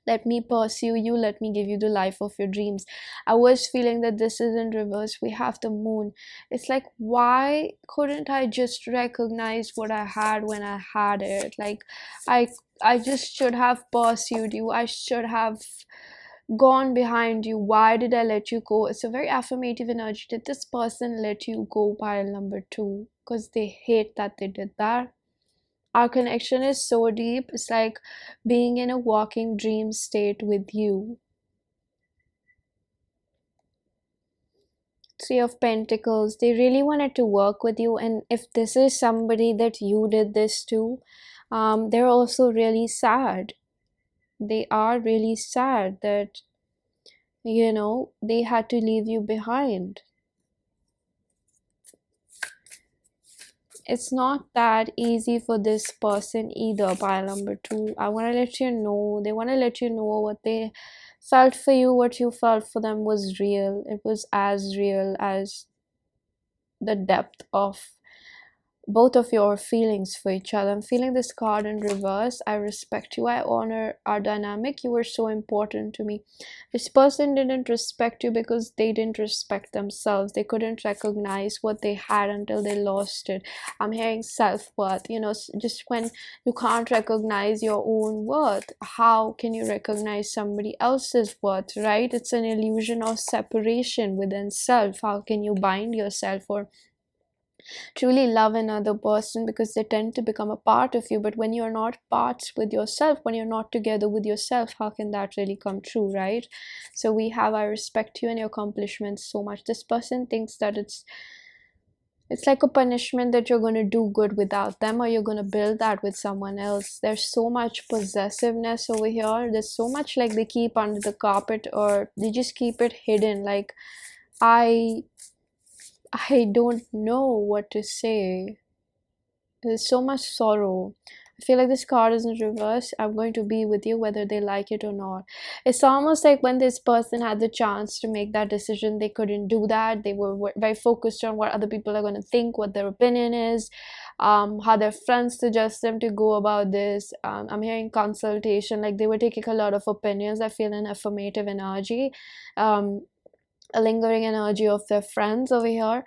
Let me pursue you, let me give you the life of your dreams. I was feeling that this is in reverse. We have the moon. It's like, why couldn't I just recognize what I had when I had it? Like, i I just should have pursued you, I should have gone behind you. Why did I let you go? It's a very affirmative energy. Did this person let you go, pile number 2? Because they hate that they did that. Our connection is so deep. It's like being in a walking dream state with you. 3 of Pentacles. They really wanted to work with you, and if this is somebody that you did this to, they're also really sad. They are really sad that, you know, they had to leave you behind. It's not that easy for this person either, pile number 2. I want to let you know, they want to let you know what they felt for you, what you felt for them was real. It was as real as the depth of both of your feelings for each other. I'm feeling this card in reverse. I respect you, I honor our dynamic, you were so important to me. This person didn't respect you because they didn't respect themselves. They couldn't recognize what they had until they lost it. I'm hearing self-worth. You know, just when you can't recognize your own worth, how can you recognize somebody else's worth, right? It's an illusion of separation within self. How can you bind yourself or truly love another person, because they tend to become a part of you? But when you're not parts with yourself, when you're not together with yourself, how can that really come true, right? So we have, I respect you and your accomplishments so much. This person thinks that it's like a punishment that you're going to do good without them, or you're going to build that with someone else. There's so much possessiveness over here. There's so much like they keep under the carpet, or they just keep it hidden. Like, I don't know what to say. There's so much sorrow. I feel like this card is in reverse. I'm going to be with you whether they like it or not. It's almost like when this person had the chance to make that decision, they couldn't do that. They were very focused on what other people are going to think, what their opinion is, how their friends suggest them to go about this. I'm hearing consultation, like they were taking a lot of opinions. I feel an affirmative energy. A lingering energy of their friends over here.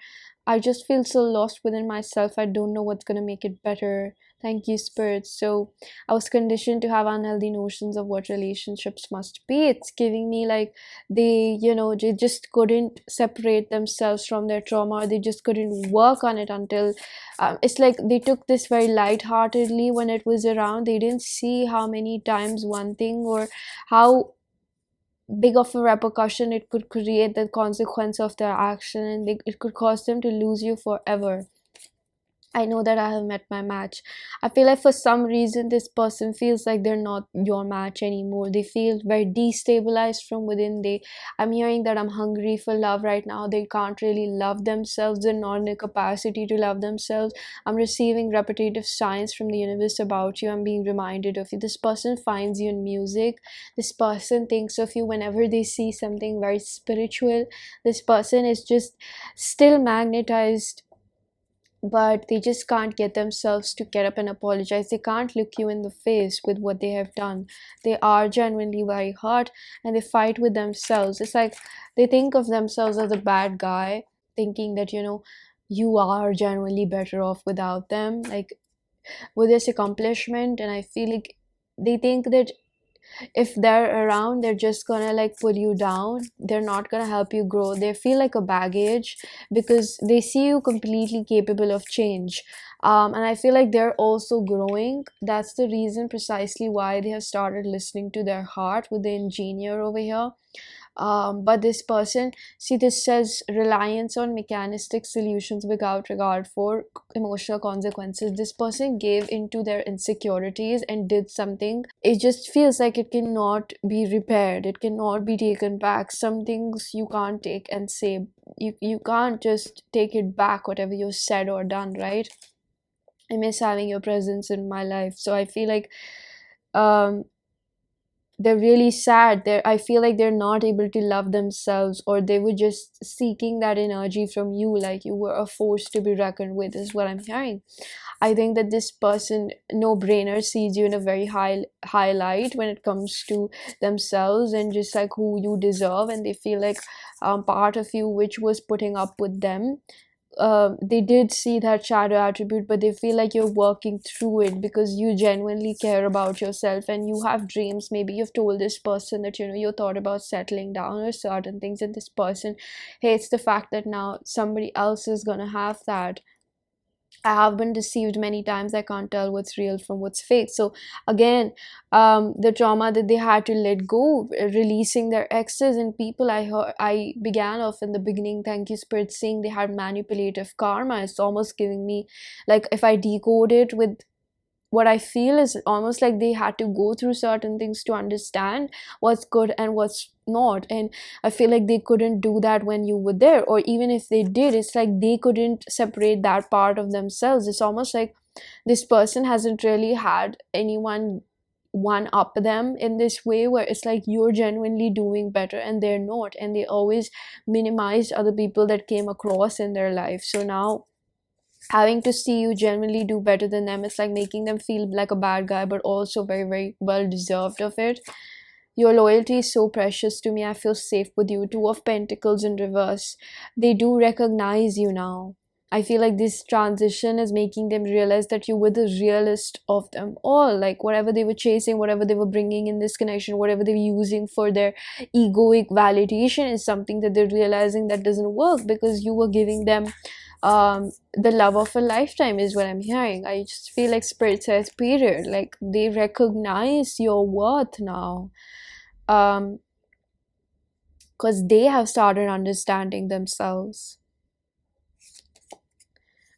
I just feel so lost within myself. I don't know what's going to make it better. Thank you, Spirit. So I was conditioned to have unhealthy notions of what relationships must be. It's giving me like they, you know, they just couldn't separate themselves from their trauma. Or they just couldn't work on it until it's like they took this very lightheartedly when it was around. They didn't see how many times one thing or how big of a repercussion it could create, the consequence of their action, and it could cause them to lose you forever. I know that I have met my match. I feel like for some reason this person feels like they're not your match anymore. They feel very destabilized from within. I'm hearing that I'm hungry for love right now. They can't really love themselves. They're not in a capacity to love themselves. I'm receiving repetitive signs from the universe about you. I'm being reminded of you. This person finds you in music. This person thinks of you whenever they see something very spiritual. This person is just still magnetized, but they just can't get themselves to get up and apologize. They can't look you in the face with what they have done. They are genuinely very hurt, and they fight with themselves. It's like they think of themselves as a bad guy, thinking that, you know, you are genuinely better off without them, like with this accomplishment. And I feel like they think that if they're around, they're just gonna like pull you down. They're not gonna help you grow. They feel like a baggage because they see you completely capable of change. And I feel like they're also growing. That's the reason precisely why they have started listening to their heart with the engineer over here. But this person, see, this says reliance on mechanistic solutions without regard for emotional consequences. This person gave into their insecurities and did something. It just feels like it cannot be repaired, it cannot be taken back. Some things you can't take and say, you can't just take it back, whatever you said or done, right? I miss having your presence in my life. So I feel like um they're really sad. I feel like they're not able to love themselves, or they were just seeking that energy from you, like you were a force to be reckoned with, is what I'm hearing. I think that this person, no brainer, sees you in a very high light when it comes to themselves and just like who you deserve, and they feel like part of you which was putting up with them, they did see that shadow attribute, but they feel like you're working through it because you genuinely care about yourself and you have dreams. Maybe you've told this person that you thought about settling down or certain things, and this person hates the fact that now somebody else is gonna have that. I have been deceived many times. I can't tell what's real from what's fake. So again, the trauma that they had to let go, releasing their exes and people. I began off in the beginning. Thank you, Spirit, saying they had manipulative karma. It's almost giving me, like, if I decode it with what I feel, is almost like they had to go through certain things to understand what's good and what's not. And I feel like they couldn't do that when you were there, or even if they did, it's like they couldn't separate that part of themselves. It's almost like this person hasn't really had anyone one up them in this way, where it's like you're genuinely doing better and they're not, and they always minimized other people that came across in their life. So now having to see you genuinely do better than them, it's like making them feel like a bad guy, but also very, very well deserved of it. Your loyalty is so precious to me. I feel safe with you. Two of Pentacles in reverse. They do recognize you now. I feel like this transition is making them realize that you were the realest of them all. Like whatever they were chasing, whatever they were bringing in this connection, whatever they were using for their egoic validation, is something that they're realizing that doesn't work, because you were giving them the love of a lifetime, is what I'm hearing. I just feel like Spirit says period, like they recognize your worth now, because they have started understanding themselves.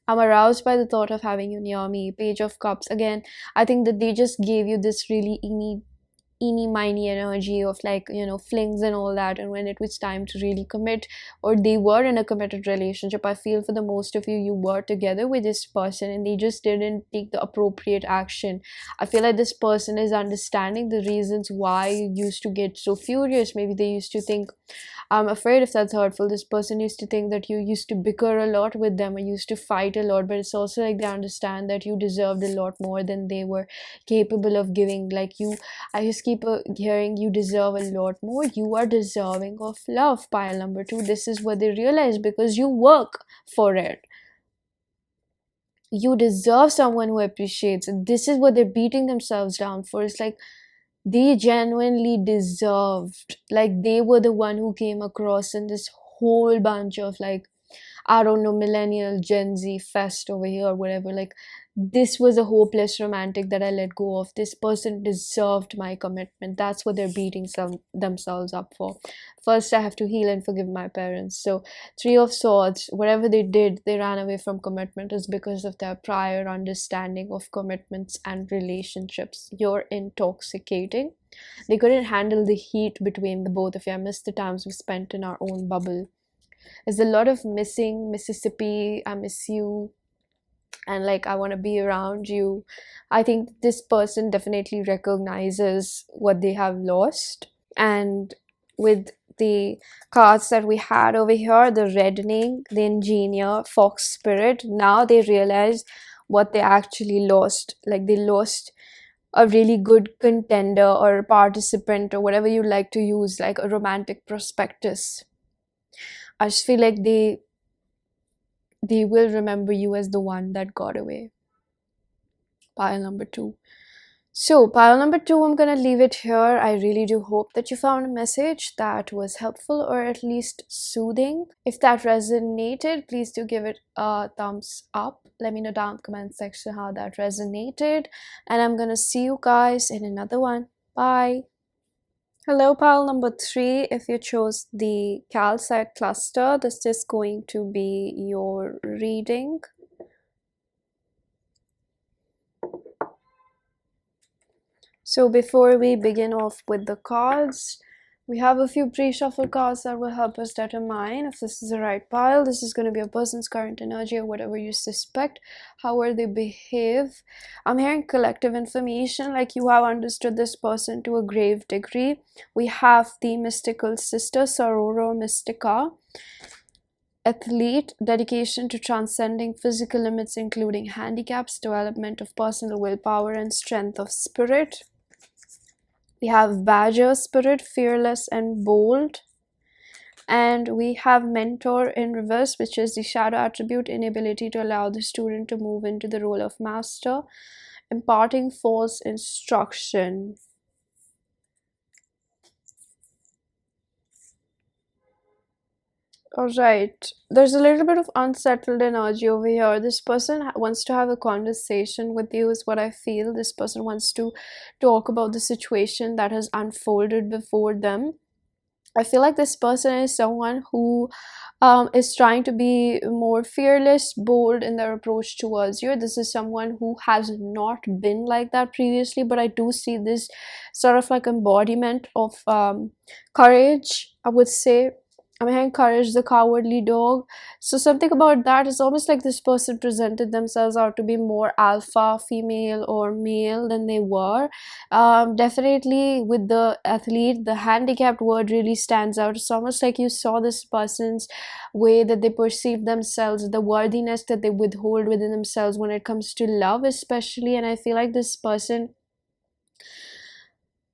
I'm aroused by the thought of having you near me. Page of Cups again. I think that they just gave you this really eeny miny energy of, like, flings and all that, and when it was time to really commit, or they were in a committed relationship, I feel for the most of you, you were together with this person and they just didn't take the appropriate action. I feel like this person is understanding the reasons why you used to get so furious. Maybe they used to think, I'm afraid if that's hurtful, this person used to think that you used to bicker a lot with them or used to fight a lot, but it's also like they understand that you deserved a lot more than they were capable of giving. Like you, I just keep hearing you deserve a lot more. You are deserving of love, pile number 2. This is what they realize because you work for it. You deserve someone who appreciates it. This is what they're beating themselves down for. It's like they genuinely deserved, like they were the one who came across in this whole bunch of, like, I don't know, millennial Gen Z fest over here or whatever. Like, this was a hopeless romantic that I let go of. This person deserved my commitment. That's what they're beating themselves up for. First, I have to heal and forgive my parents. So, Three of Swords, whatever they did, they ran away from commitment, is because of their prior understanding of commitments and relationships. You're intoxicating. They couldn't handle the heat between the both of you. I miss the times we spent in our own bubble. There's a lot of missing Mississippi. I miss you, and like I want to be around you. I think this person definitely recognizes what they have lost. And with the cards that we had over here, the reddening, the engineer, fox spirit, now they realize what they actually lost. Like they lost a really good contender or participant, or whatever you like to use, like a romantic prospectus. I just feel like they will remember you as the one that got away. Pile number 2. So, pile number 2, I'm gonna leave it here. I really do hope that you found a message that was helpful or at least soothing. If that resonated, please do give it a thumbs up. Let me know down in the comment section how that resonated. And I'm gonna see you guys in another one. Bye. Hello, pile number 3. If you chose the Calcite cluster, this is going to be your reading. So before we begin off with the cards, we have a few pre-shuffle cards that will help us determine if this is the right pile. This is going to be a person's current energy or whatever you suspect, how they behave. I'm hearing collective information, like you have understood this person to a grave degree. We have the mystical sister, Sororo Mystica. Athlete, dedication to transcending physical limits, including handicaps, development of personal willpower, and strength of spirit. We have badger spirit, fearless and bold. And we have mentor in reverse, which is the shadow attribute, inability to allow the student to move into the role of master, imparting false instruction. Alright, there's a little bit of unsettled energy over here. This person wants to have a conversation with you, is what I feel. This person wants to talk about the situation that has unfolded before them. I feel like this person is someone who is trying to be more fearless, bold in their approach towards you. This is someone who has not been like that previously, but I do see this sort of like embodiment of courage, I would say. I'm hearing courage, the cowardly dog. So something about that is almost like this person presented themselves out to be more alpha female or male than they were. Definitely with the athlete, the handicapped word really stands out. It's almost like you saw this person's way that they perceive themselves, the worthiness that they withhold within themselves when it comes to love especially. And I feel like this person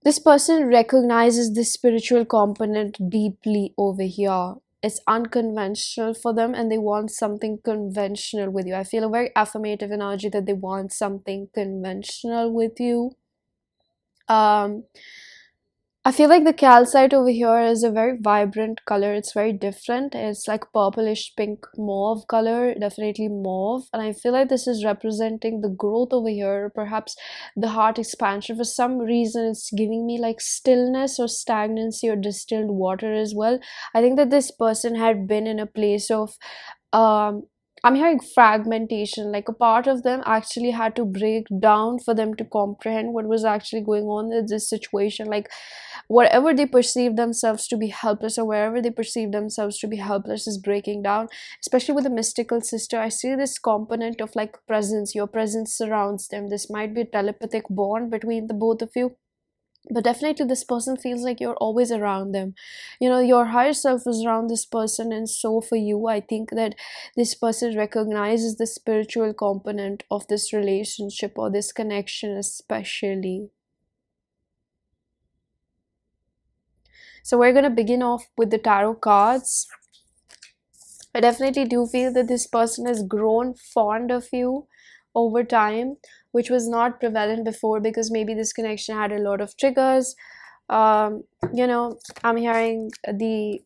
recognizes the spiritual component deeply over here. It's unconventional for them and they want something conventional with you. I feel a very affirmative energy that they want something conventional with you. um I feel like the calcite over here is a very vibrant color. It's very different. It's like purplish pink mauve color, definitely mauve. And I feel like this is representing the growth over here, perhaps the heart expansion. For some reason, it's giving me like stillness or stagnancy or distilled water as well. I think that this person had been in a place of um I'm hearing fragmentation, like a part of them actually had to break down for them to comprehend what was actually going on in this situation. Like whatever they perceive themselves to be helpless or wherever they perceive themselves to be helpless is breaking down. Especially with the mystical sister, I see this component of like presence. Your presence surrounds them. This might be a telepathic bond between the both of you, but definitely this person feels like you're always around them. You know, your higher self is around this person, and so for you, I think that this person recognizes the spiritual component of this relationship or this connection especially. So we're going to begin off with the tarot cards. I definitely do feel that this person has grown fond of you over time, which was not prevalent before because maybe this connection had a lot of triggers. um you know, I'm hearing the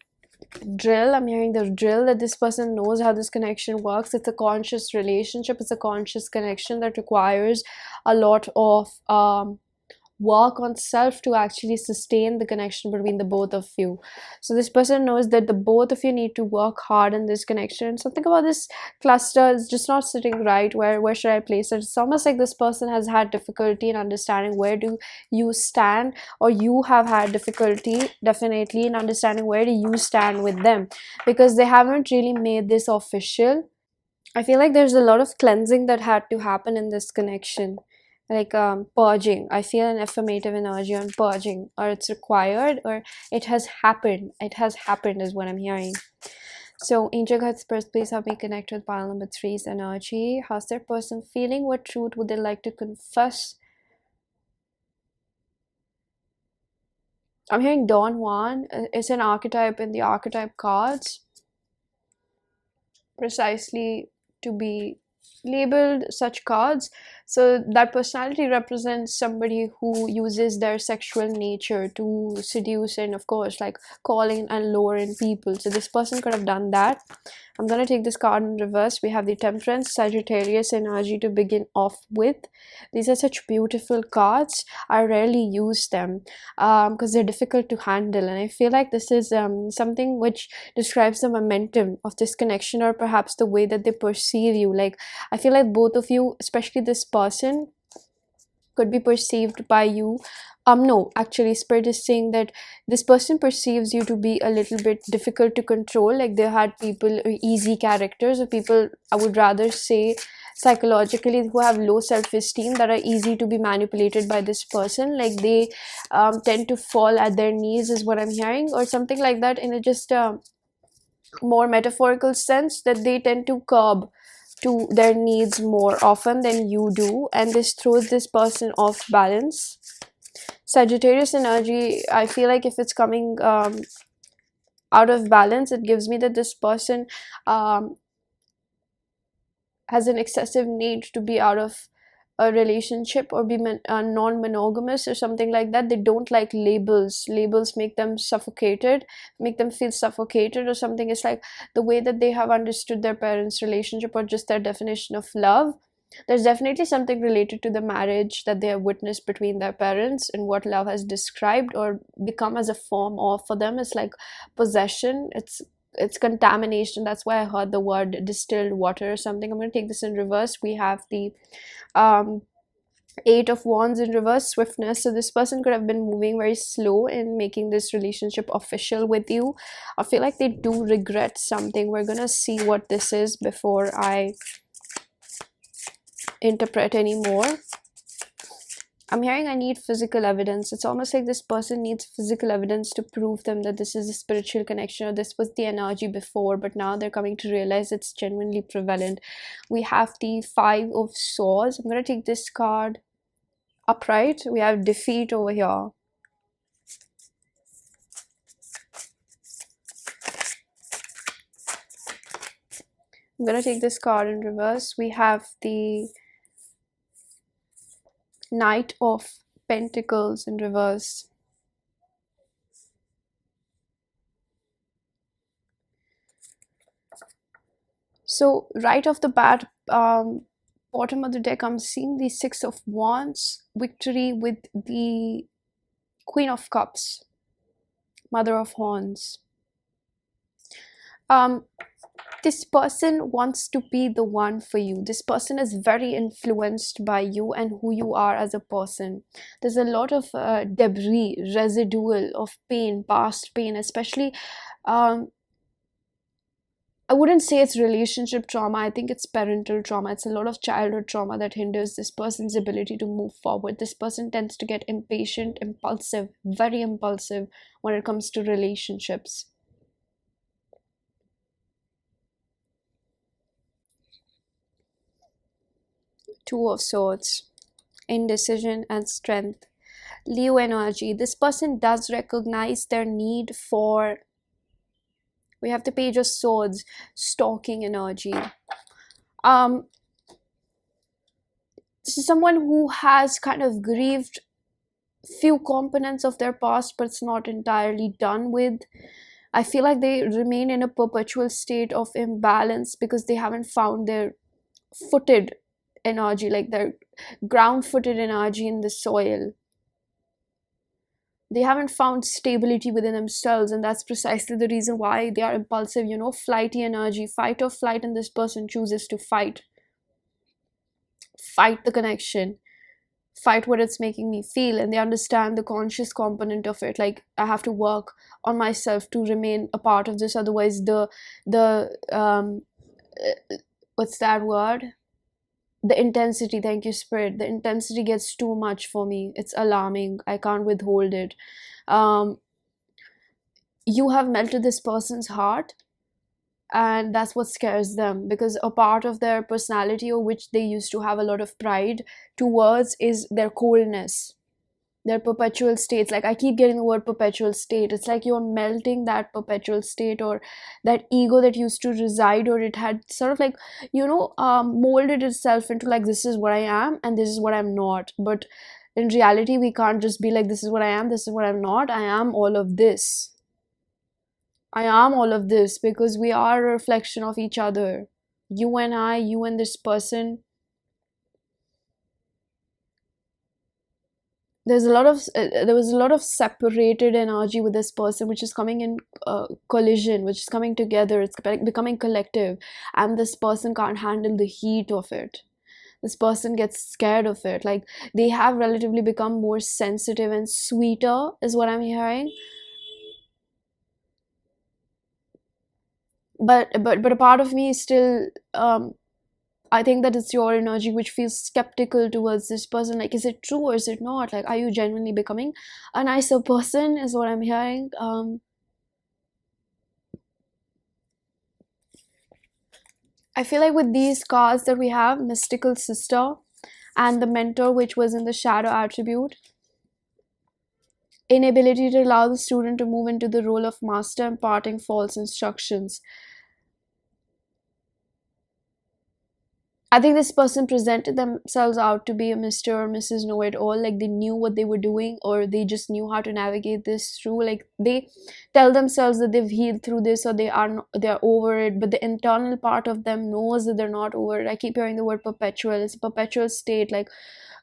drill that this person knows how this connection works. It's a conscious relationship, it's a conscious connection that requires a lot of work on self to actually sustain the connection between the both of you. So this person knows that the both of you need to work hard in this connection. Something about this cluster is just not sitting right. Where should I place it? It's almost like this person has had difficulty in understanding where do you stand, or you have had difficulty definitely in understanding where do you stand with them, because they haven't really made this official. I feel like there's a lot of cleansing that had to happen in this connection, like purging. I feel an affirmative energy on purging, or it's required, or it has happened. It has happened is what I'm hearing. So angel guides, first please help me connect with pile number 3's energy. How's their person feeling? What truth would they like to confess? I'm hearing Don Juan. It's an archetype in the archetype cards, precisely to be labeled such cards. So that personality represents somebody who uses their sexual nature to seduce and, of course, like call in and lure in people. So this person could have done that. I'm going to take this card in reverse. We have the Temperance, Sagittarius energy to begin off with. These are such beautiful cards. I rarely use them because they're difficult to handle. And I feel like this is something which describes the momentum of this connection, or perhaps the way that they perceive you. Like, I feel like both of you, especially this person, could be perceived by you. No, actually, Spirit is saying that this person perceives you to be a little bit difficult to control. Like, they had people, easy characters, or people, I would rather say, psychologically, who have low self-esteem, that are easy to be manipulated by this person. Like, they tend to fall at their knees, is what I'm hearing, or something like that, in a just more metaphorical sense, that they tend to curb to their needs more often than you do, and this throws this person off balance. Sagittarius energy, I feel like if it's coming out of balance, it gives me that this person um, has an excessive need to be out of a relationship, or be non-monogamous or something like that. They don't like labels make them suffocated, make them feel suffocated or something. It's like the way that they have understood their parents' relationship, or just their definition of love. There's definitely something related to the marriage that they have witnessed between their parents, and what love has described or become as a form of for them. It's like possession, it's contamination. That's why I heard the word distilled water or something. I'm going to take this in reverse. We have the um Eight of Wands in reverse, swiftness. So this person could have been moving very slow in making this relationship official with you. I feel like they do regret something. We're gonna see what this is before I interpret anymore. I'm hearing I need physical evidence. It's almost like this person needs physical evidence to prove them that this is a spiritual connection, or this was the energy before, but now they're coming to realize it's genuinely prevalent. We have the Five of Swords. I'm going to take this card upright. We have defeat over here. I'm going to take this card in reverse. We have the Knight of Pentacles in reverse. So right off the bat, bottom of the deck, I'm seeing the Six of Wands, victory with the Queen of Cups, Mother of Horns. This person wants to be the one for you. This person is very influenced by you and who you are as a person. There's a lot of debris, residual of pain, past pain, especially I wouldn't say it's relationship trauma. I think it's parental trauma. It's a lot of childhood trauma that hinders this person's ability to move forward. This person tends to get impatient, impulsive, very impulsive when it comes to relationships. Two of Swords, indecision and strength. Leo energy. This person does recognize their need for, we have the Page of Swords, stalking energy. This is someone who has kind of grieved few components of their past, but it's not entirely done with. I feel like they remain in a perpetual state of imbalance because they haven't found their footed energy, like their ground-footed energy in the soil. They haven't found stability within themselves, and that's precisely the reason why they are impulsive, flighty energy, fight or flight, and this person chooses to fight the connection, fight what it's making me feel, and they understand the conscious component of it. Like, I have to work on myself to remain a part of this, otherwise what's that word, the intensity, thank you Spirit, the intensity gets too much for me. It's alarming. I can't withhold it. You have melted this person's heart, and that's what scares them, because a part of their personality, or which they used to have a lot of pride towards, is their coldness. Their perpetual states. Like, I keep getting the word perpetual state. It's like you're melting that perpetual state, or that ego that used to reside, or it had sort of like, molded itself into like, this is what I am and this is what I'm not. But in reality, we can't just be like, this is what I am, this is what I'm not. I am all of this. I am all of this, because we are a reflection of each other. You and I, you and this person. There was a lot of separated energy with this person, which is coming in collision, which is coming together. It's becoming collective, and this person can't handle the heat of it. This person gets scared of it. Like, they have relatively become more sensitive and sweeter, is what I'm hearing. But a part of me is still, I think that it's your energy which feels skeptical towards this person. Like, is it true or is it not? Like, are you genuinely becoming a nicer person, is what I'm hearing. I feel like with these cards that we have, Mystical Sister and the Mentor, which was in the Shadow attribute, inability to allow the student to move into the role of master, imparting false instructions. I think this person presented themselves out to be a Mr. or Mrs. Know-it-all. Like, they knew what they were doing, or they just knew how to navigate this through. Like, they tell themselves that they've healed through this, or they're over it, but the internal part of them knows that they're not over it. I keep hearing the word perpetual. It's a perpetual state, like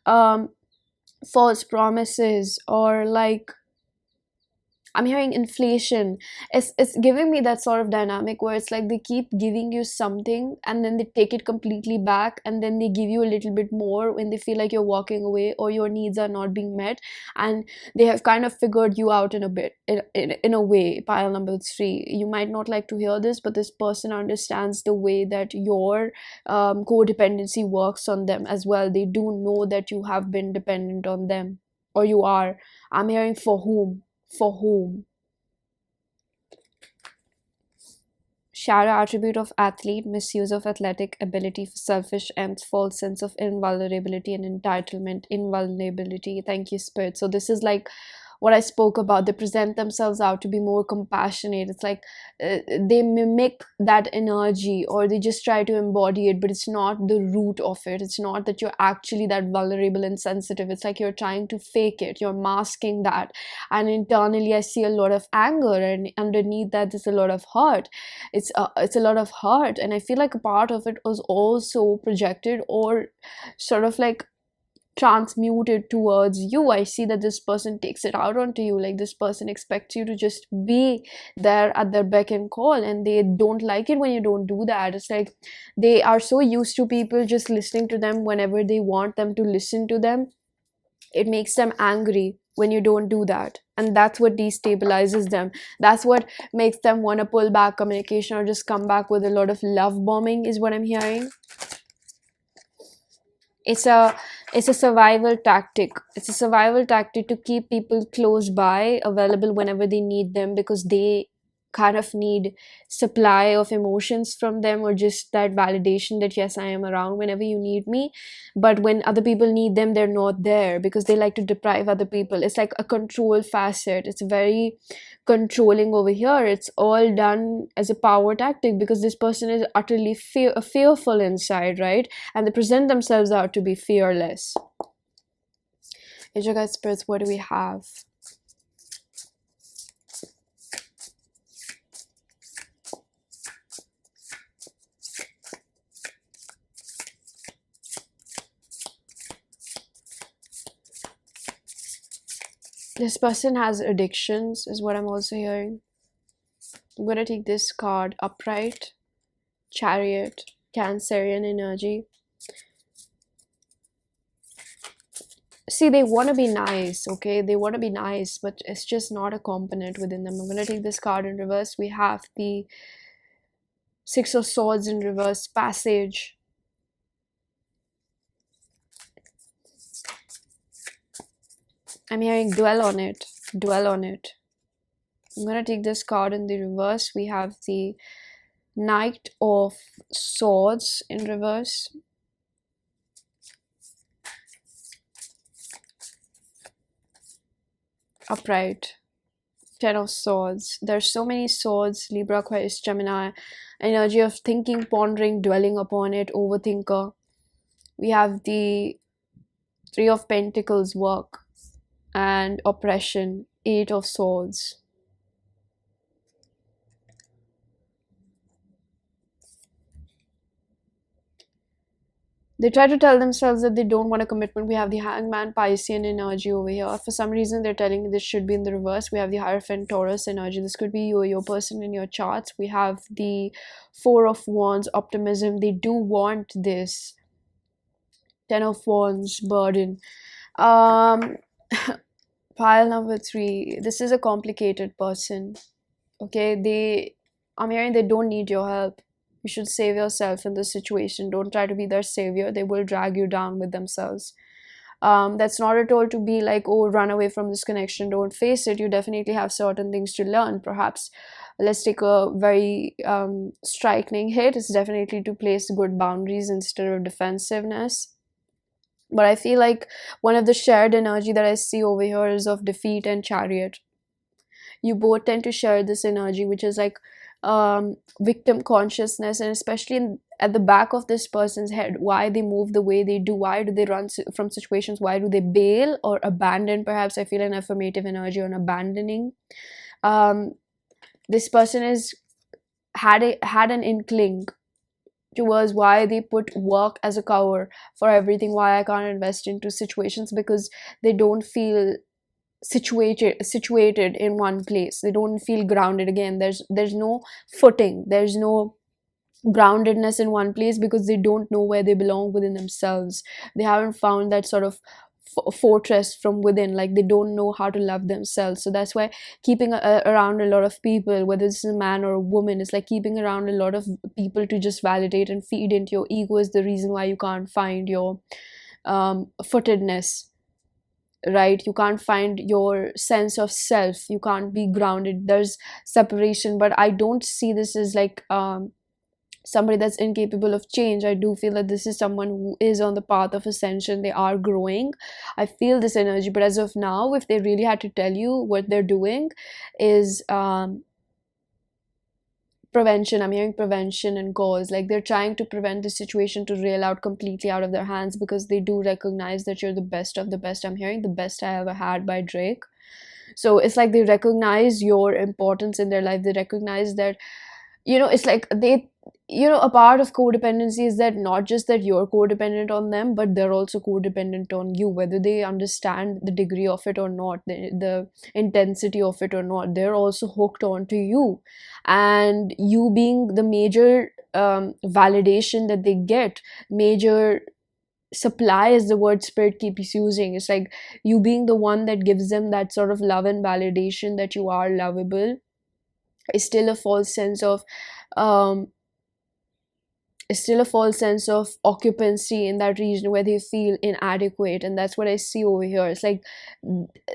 false promises, or like, I'm hearing inflation. It's giving me that sort of dynamic where it's like they keep giving you something and then they take it completely back, and then they give you a little bit more when they feel like you're walking away or your needs are not being met, and they have kind of figured you out in a bit, in a way. Pile number 3. You might not like to hear this, but this person understands the way that your codependency works on them as well. They do know that you have been dependent on them, or you are. I'm hearing for whom. For whom? Shadow attribute of athlete, misuse of athletic ability for selfish ends, false sense of invulnerability and entitlement, invulnerability. Thank you, Spirit. So this is like what I spoke about. They present themselves out to be more compassionate. It's like they mimic that energy, or they just try to embody it, but it's not the root of it. It's not that you're actually that vulnerable and sensitive. It's like you're trying to fake it. You're masking that. And internally, I see a lot of anger, and underneath that, there's a lot of hurt. It's a lot of hurt, and I feel like a part of it was also projected, or sort of like transmuted towards you. I see that this person takes it out onto you. Like, this person expects you to just be there at their beck and call, and they don't like it when you don't do that. It's like they are so used to people just listening to them whenever they want them to listen to them. It makes them angry when you don't do that, and that's what destabilizes them. That's what makes them want to pull back communication, or just come back with a lot of love bombing, is what I'm hearing. It's a survival tactic. It's a survival tactic to keep people close by, available whenever they need them, because they kind of need supply of emotions from them, or just that validation that yes, I am around whenever you need me. But when other people need them, they're not there, because they like to deprive other people. It's like a control facet. It's very controlling over here. It's all done as a power tactic, because this person is utterly fearful inside, right? And they present themselves out to be fearless. Angel guide spirits, what do we have? This person has addictions, is what I'm also hearing. I'm gonna take this card, Upright, Chariot, Cancerian energy. See, they want to be nice, okay? They want to be nice, but it's just not a component within them. I'm gonna take this card in reverse. We have the Six of Swords in reverse, Passage. I'm hearing dwell on it, dwell on it. I'm gonna take this card in the reverse. We have the Knight of Swords in reverse. Upright. Ten of Swords. There's so many swords. Libra, Aquarius, Gemini. Energy of thinking, pondering, dwelling upon it, overthinker. We have the Three of Pentacles, work and oppression. Eight of Swords. They try to tell themselves that they don't want a commitment. We have the Hangman, Piscean energy over here. For some reason, they're telling me this should be in the reverse. We have the Hierophant, Taurus energy. This could be you or your person in your charts. We have the Four of Wands, optimism. They do want this. Ten of Wands, burden. Um, Pile number 3. This is a complicated person. Okay, I'm hearing they don't need your help. You should save yourself in this situation. Don't try to be their savior. They will drag you down with themselves. That's not at all to be like, oh, run away from this connection, don't face it. You definitely have certain things to learn. Perhaps let's take a very striking hit. It's definitely to place good boundaries instead of defensiveness. But I feel like one of the shared energy that I see over here is of defeat and chariot. You both tend to share this energy, which is like victim consciousness, and especially at the back of this person's head, why they move the way they do, why do they run from situations, why do they bail or abandon. Perhaps I feel an affirmative energy on abandoning. This person is had an inkling towards why they put work as a cover for everything, why I can't invest into situations, because they don't feel situated in one place. They don't feel grounded. Again, there's no footing, there's no groundedness in one place, because they don't know where they belong within themselves. They haven't found that sort of fortress from within. Like, they don't know how to love themselves. So that's why keeping around a lot of people, whether it's a man or a woman, is like keeping around a lot of people to just validate and feed into your ego is the reason why you can't find your footedness, right? You can't find your sense of self. You can't be grounded. There's separation. But I don't see this as like somebody that's incapable of change. I do feel that this is someone who is on the path of ascension. They are growing. I feel this energy. But as of now, if they really had to tell you, what they're doing is prevention. I'm hearing prevention and cause. Like, they're trying to prevent the situation to rail out completely out of their hands, because they do recognize that you're the best of the best. I'm hearing the best I ever had by Drake. So it's like they recognize your importance in their life. They recognize that, it's like they, a part of codependency is that not just that you're codependent on them, but they're also codependent on you. Whether they understand the degree of it or not, the intensity of it or not, they're also hooked on to you. And you being the major validation that they get, major supply is the word spirit keeps using. It's like you being the one that gives them that sort of love and validation that you are lovable, is still a false sense of um occupancy in that region where they feel inadequate. And that's what I see over here. It's like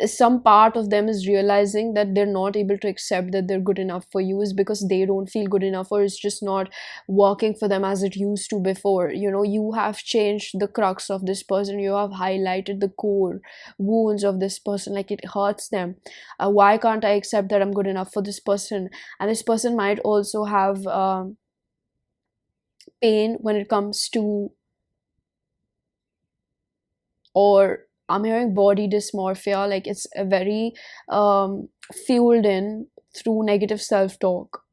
some part of them is realizing that they're not able to accept that they're good enough for you, is because they don't feel good enough, or it's just not working for them as it used to before. You have changed the crux of this person. You have highlighted the core wounds of this person. Like, it hurts them. Why can't I accept that I'm good enough for this person? And this person might also have pain when it comes to, or I'm hearing body dysmorphia. Like, it's a very fueled in through negative self-talk.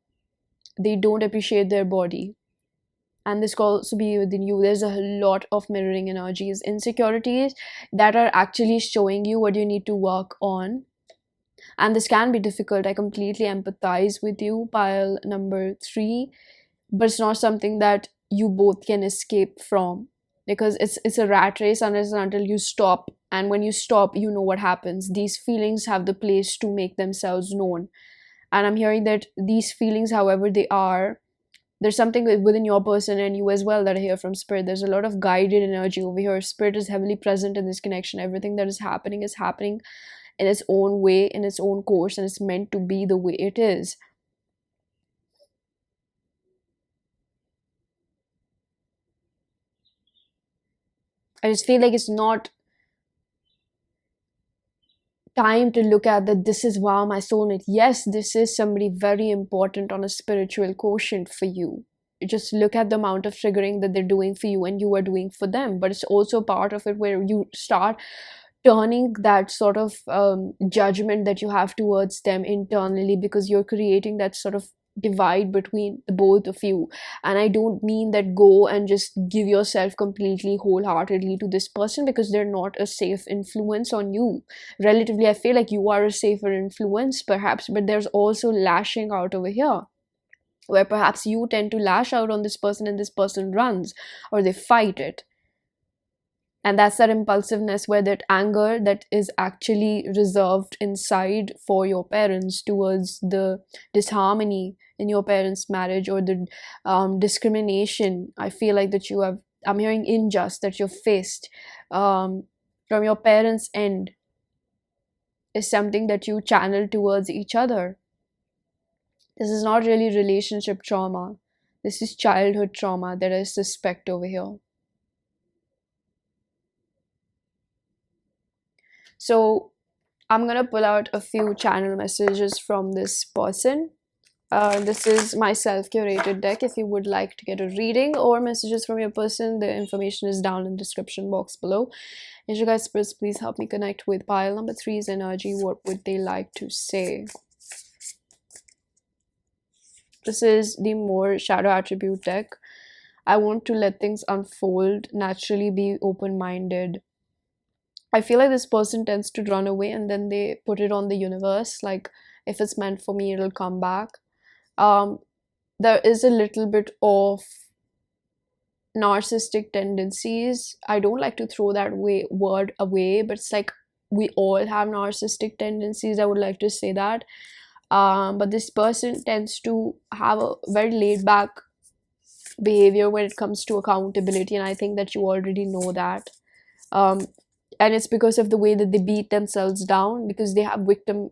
They don't appreciate their body. And this could also be within you. There's a lot of mirroring energies, insecurities that are actually showing you what you need to work on. And this can be difficult. I completely empathize with you, pile number 3. But it's not something that you both can escape from, because it's a rat race unless and until you stop. And when you stop, you know what happens. These feelings have the place to make themselves known. And I'm hearing that these feelings, however they are, there's something within your person and you as well that I hear from spirit. There's a lot of guided energy over here. Spirit is heavily present in this connection. Everything that is happening in its own way, in its own course, and it's meant to be the way it is. I just feel like it's not time to look at that this is, wow, my soulmate. Yes, this is somebody very important on a spiritual quotient for you. Just look at the amount of triggering that they're doing for you and you are doing for them. But it's also part of it where you start turning that sort of judgment that you have towards them internally, because you're creating that sort of divide between the both of you. And I don't mean that go and just give yourself completely wholeheartedly to this person, because they're not a safe influence on you. Relatively, I feel like you are a safer influence perhaps, but there's also lashing out over here, where perhaps you tend to lash out on this person and this person runs, or they fight it. And that's that impulsiveness, where that anger that is actually reserved inside for your parents towards the disharmony in your parents' marriage, or the discrimination, I feel like, that you have, I'm hearing unjust, that you've faced from your parents' end, is something that you channel towards each other. This is not really relationship trauma. This is childhood trauma that I suspect over here. So I'm going to pull out a few channel messages from this person. This is my self-curated deck. If you would like to get a reading or messages from your person, the information is down in the description box below. And you guys, please help me connect with pile number 3's energy. What would they like to say? This is the more shadow attribute deck. I want to let things unfold, naturally be open-minded. I feel like this person tends to run away and then they put it on the universe. Like, if it's meant for me, it'll come back. There is a little bit of narcissistic tendencies. I don't like to throw that word away, but it's like we all have narcissistic tendencies. I would like to say that. But this person tends to have a very laid back behavior when it comes to accountability, and I think that you already know that. And it's because of the way that they beat themselves down, because they have victim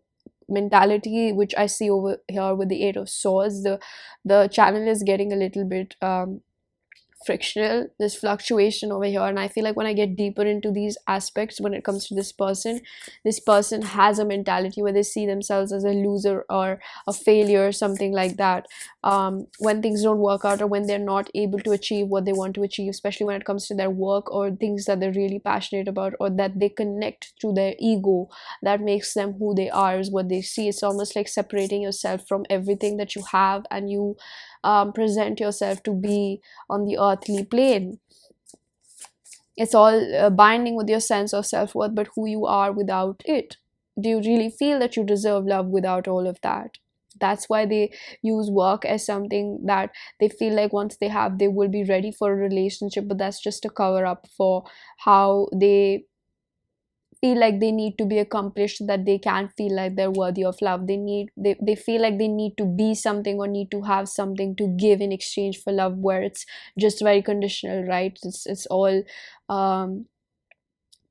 mentality, which I see over here with the 8 of Swords. The channel is getting a little bit frictional, this fluctuation over here, and I feel like when I get deeper into these aspects, when it comes to this person has a mentality where they see themselves as a loser or a failure, something like that, when things don't work out, or when they're not able to achieve what they want to achieve, especially when it comes to their work or things that they're really passionate about, or that they connect to their ego, that makes them who they are, is what they see. It's almost like separating yourself from everything that you have, and you present yourself to be on the earthly plane. It's all binding with your sense of self-worth, but who you are without it. Do you really feel that you deserve love without all of that? That's why they use work as something that they feel like once they have, they will be ready for a relationship, but that's just a cover up for how they feel like they need to be accomplished, that they can't feel like they're worthy of love. They feel like they need to be something or need to have something to give in exchange for love, where it's just very conditional, right? It's all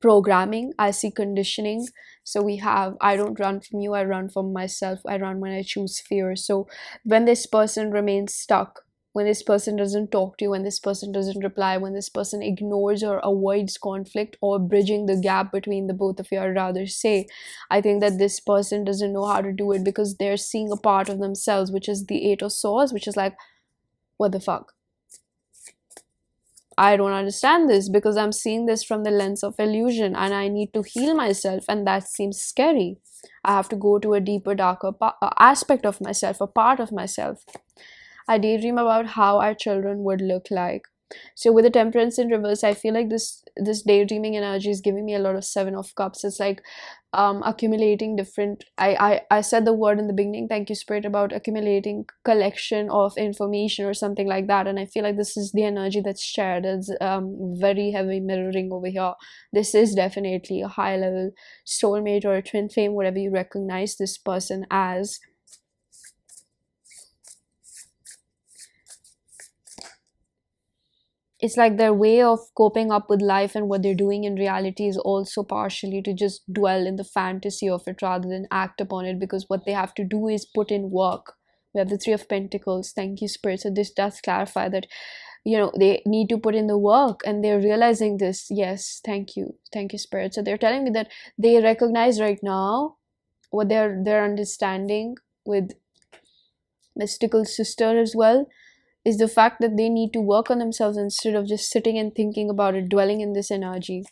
programming. I see conditioning. So we have, I don't run from you, I run from myself. I run when I choose fear. So when this person remains stuck, when this person doesn't talk to you, when this person doesn't reply, when this person ignores or avoids conflict or bridging the gap between the both of you, I'd rather say, I think that this person doesn't know how to do it, because they're seeing a part of themselves, which is the 8 of Swords, which is like, what the fuck? I don't understand this, because I'm seeing this from the lens of illusion, and I need to heal myself, and that seems scary. I have to go to a deeper, darker aspect of myself, a part of myself. I daydream about how our children would look like. So with the Temperance in reverse, I feel like this daydreaming energy is giving me a lot of 7 of Cups. It's like accumulating different, I said the word in the beginning, thank you Spirit, about accumulating collection of information or something like that, and I feel like this is the energy that's shared. It's very heavy mirroring over here. This is definitely a high level soulmate or a twin flame, whatever you recognize this person as. It's like their way of coping up with life and what they're doing in reality is also partially to just dwell in the fantasy of it rather than act upon it, because what they have to do is put in work. We have the 3 of Pentacles. Thank you, Spirit. So this does clarify that they need to put in the work, and they're realizing this. Yes, thank you, spirit. So they're telling me that they recognize right now what they're understanding with mystical sister as well, is the fact that they need to work on themselves instead of just sitting and thinking about it, dwelling in this energy.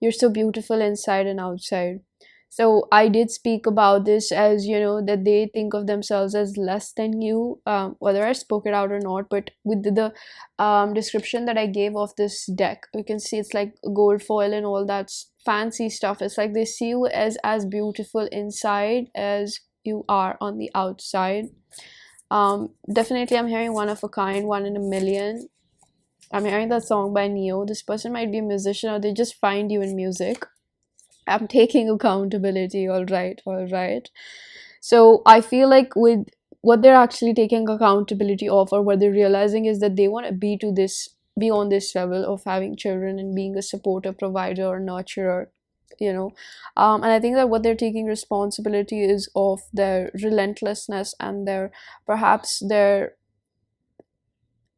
You're so beautiful inside and outside. So I did speak about this as, that they think of themselves as less than you, whether I spoke it out or not. But with the description that I gave of this deck, you can see it's like gold foil and all that fancy stuff. It's like they see you as beautiful inside as you are on the outside. Definitely I'm hearing one of a kind, one in a million. I'm hearing that song by Neo. This person might be a musician, or they just find you in music. I'm taking accountability. All right, all right. So I feel like with what they're actually taking accountability of, or what they're realizing, is that they want to be on this level of having children and being a supporter, provider, or nurturer. And I think that what they're taking responsibility is of their relentlessness and their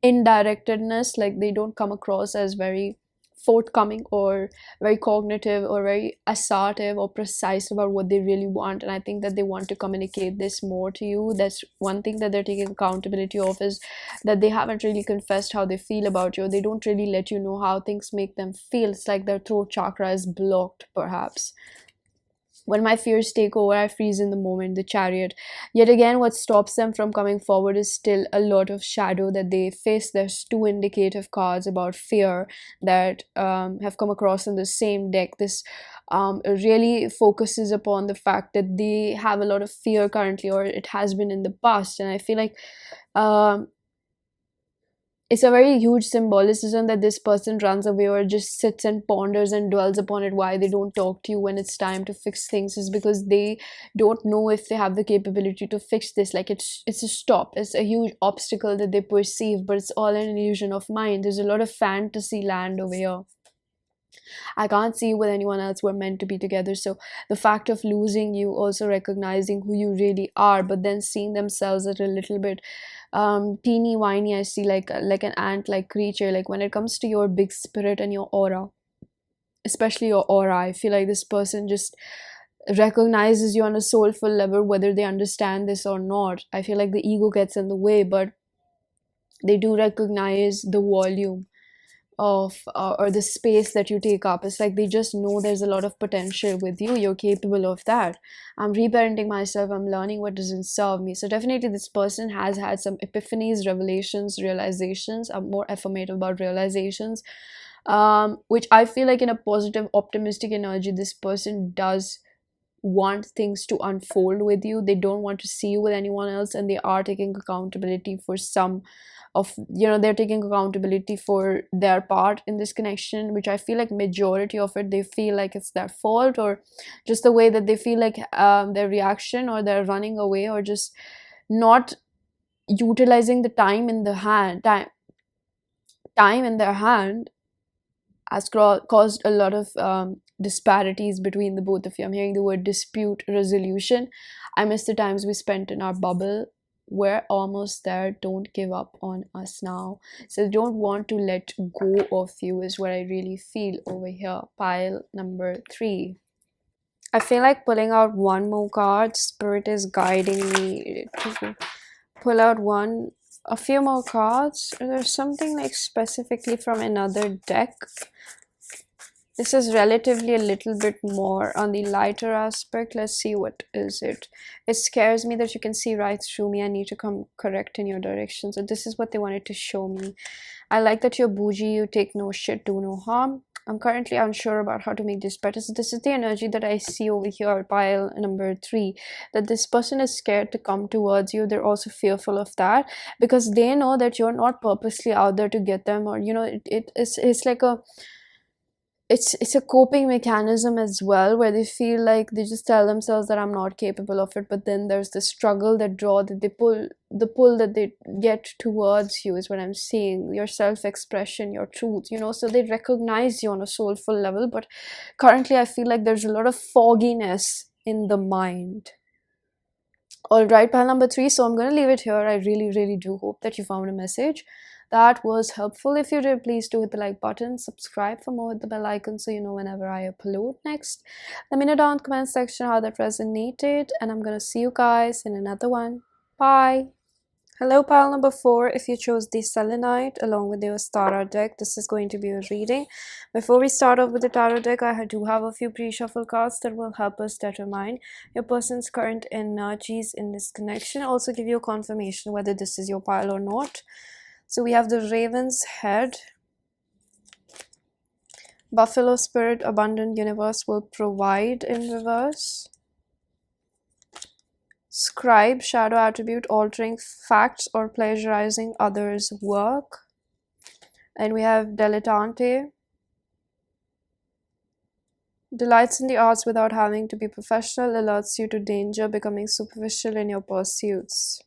indirectedness. Like, they don't come across as very forthcoming or very cognitive or very assertive or precise about what they really want, and I think that they want to communicate this more to you. That's one thing that they're taking accountability of, is that they haven't really confessed how they feel about you. They don't really let you know how things make them feel. It's like their throat chakra is blocked, perhaps. When my fears take over, I freeze in the moment. The Chariot. Yet again, what stops them from coming forward is still a lot of shadow that they face. There's two indicative cards about fear that have come across in the same deck. This really focuses upon the fact that they have a lot of fear currently, or it has been in the past. And I feel like um, it's a very huge symbolicism that this person runs away or just sits and ponders and dwells upon it. Why they don't talk to you when it's time to fix things is because they don't know if they have the capability to fix this. Like, it's a stop, it's a huge obstacle that they perceive, but it's all an illusion of mind. There's a lot of fantasy land over here. I can't see you with anyone else. We're meant to be together. So the fact of losing you, also recognizing who you really are, but then seeing themselves as a little bit teeny whiny. I see like an ant like creature. Like, when it comes to your big spirit and your aura, especially your aura, I feel like this person just recognizes you on a soulful level, whether they understand this or not. I feel like the ego gets in the way, but they do recognize the volume of or the space that you take up. It's like they just know there's a lot of potential with you. You're capable of that. I'm reparenting myself. I'm learning what doesn't serve me. So definitely this person has had some epiphanies, revelations, realizations. I'm more affirmative about realizations, which I feel like in a positive, optimistic energy, this person does want things to unfold with you. They don't want to see you with anyone else, and they are taking accountability for some of, they're taking accountability for their part in this connection, which I feel like majority of it, they feel like it's their fault, or just the way that they feel like their reaction, or they're running away, or just not utilizing the time in the hand time in their hand has caused a lot of disparities between the both of you. I'm hearing the word dispute resolution. I miss the times we spent in our bubble. We're almost there. Don't give up on us now. So don't want to let go of you is what I really feel over here. Pile number 3. I feel like pulling out one more card. Spirit is guiding me to pull out a few more cards. There's something like specifically from another deck. This is relatively a little bit more on the lighter aspect. Let's see, what is it? It scares me that you can see right through me. I need to come correct in your direction. So this is what they wanted to show me. I like that you're bougie, you take no shit, do no harm. I'm currently unsure about how to make this better. So this is the energy that I see over here, pile number 3. That this person is scared to come towards you. They're also fearful of that, because they know that you're not purposely out there to get them, or it's like it's a coping mechanism as well, where they feel like they just tell themselves that I'm not capable of it, but then there's the struggle, that they pull, the pull that they get towards you is what I'm seeing. Your self-expression, your truth, so they recognize you on a soulful level, but currently I feel like there's a lot of fogginess in the mind. All right, pile number 3. So I'm going to leave it here. I really, really do hope that you found a message. that was helpful. If you did, please do hit the like button, subscribe for more, hit the bell icon so you know whenever I upload next. Let me know down in the comment section how that resonated, and I'm gonna see you guys in another one. Bye. Hello, pile number 4. If you chose the Selenite along with the Ostara deck, this is going to be a reading. Before we start off with the tarot deck, I do have a few pre-shuffle cards that will help us determine your person's current energies in this connection. Also give you a confirmation whether this is your pile or not. So we have the Raven's Head, Buffalo Spirit, Abundant Universe will provide in reverse. Scribe, shadow attribute, altering facts or plagiarizing others' work. And we have Dilettante, delights in the arts without having to be professional, alerts you to danger, becoming superficial in your pursuits.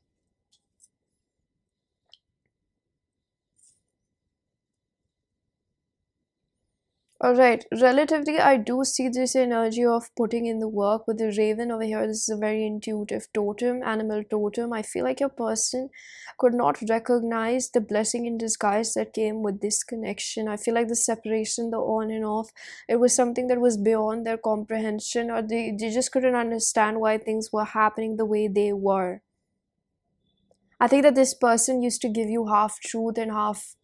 Alright, relatively I do see this energy of putting in the work with the Raven over here. This is a very intuitive totem, animal totem. I feel like your person could not recognize the blessing in disguise that came with this connection. I feel like the separation, the on and off, it was something that was beyond their comprehension, or they just couldn't understand why things were happening the way they were. I think that this person used to give you half truth and half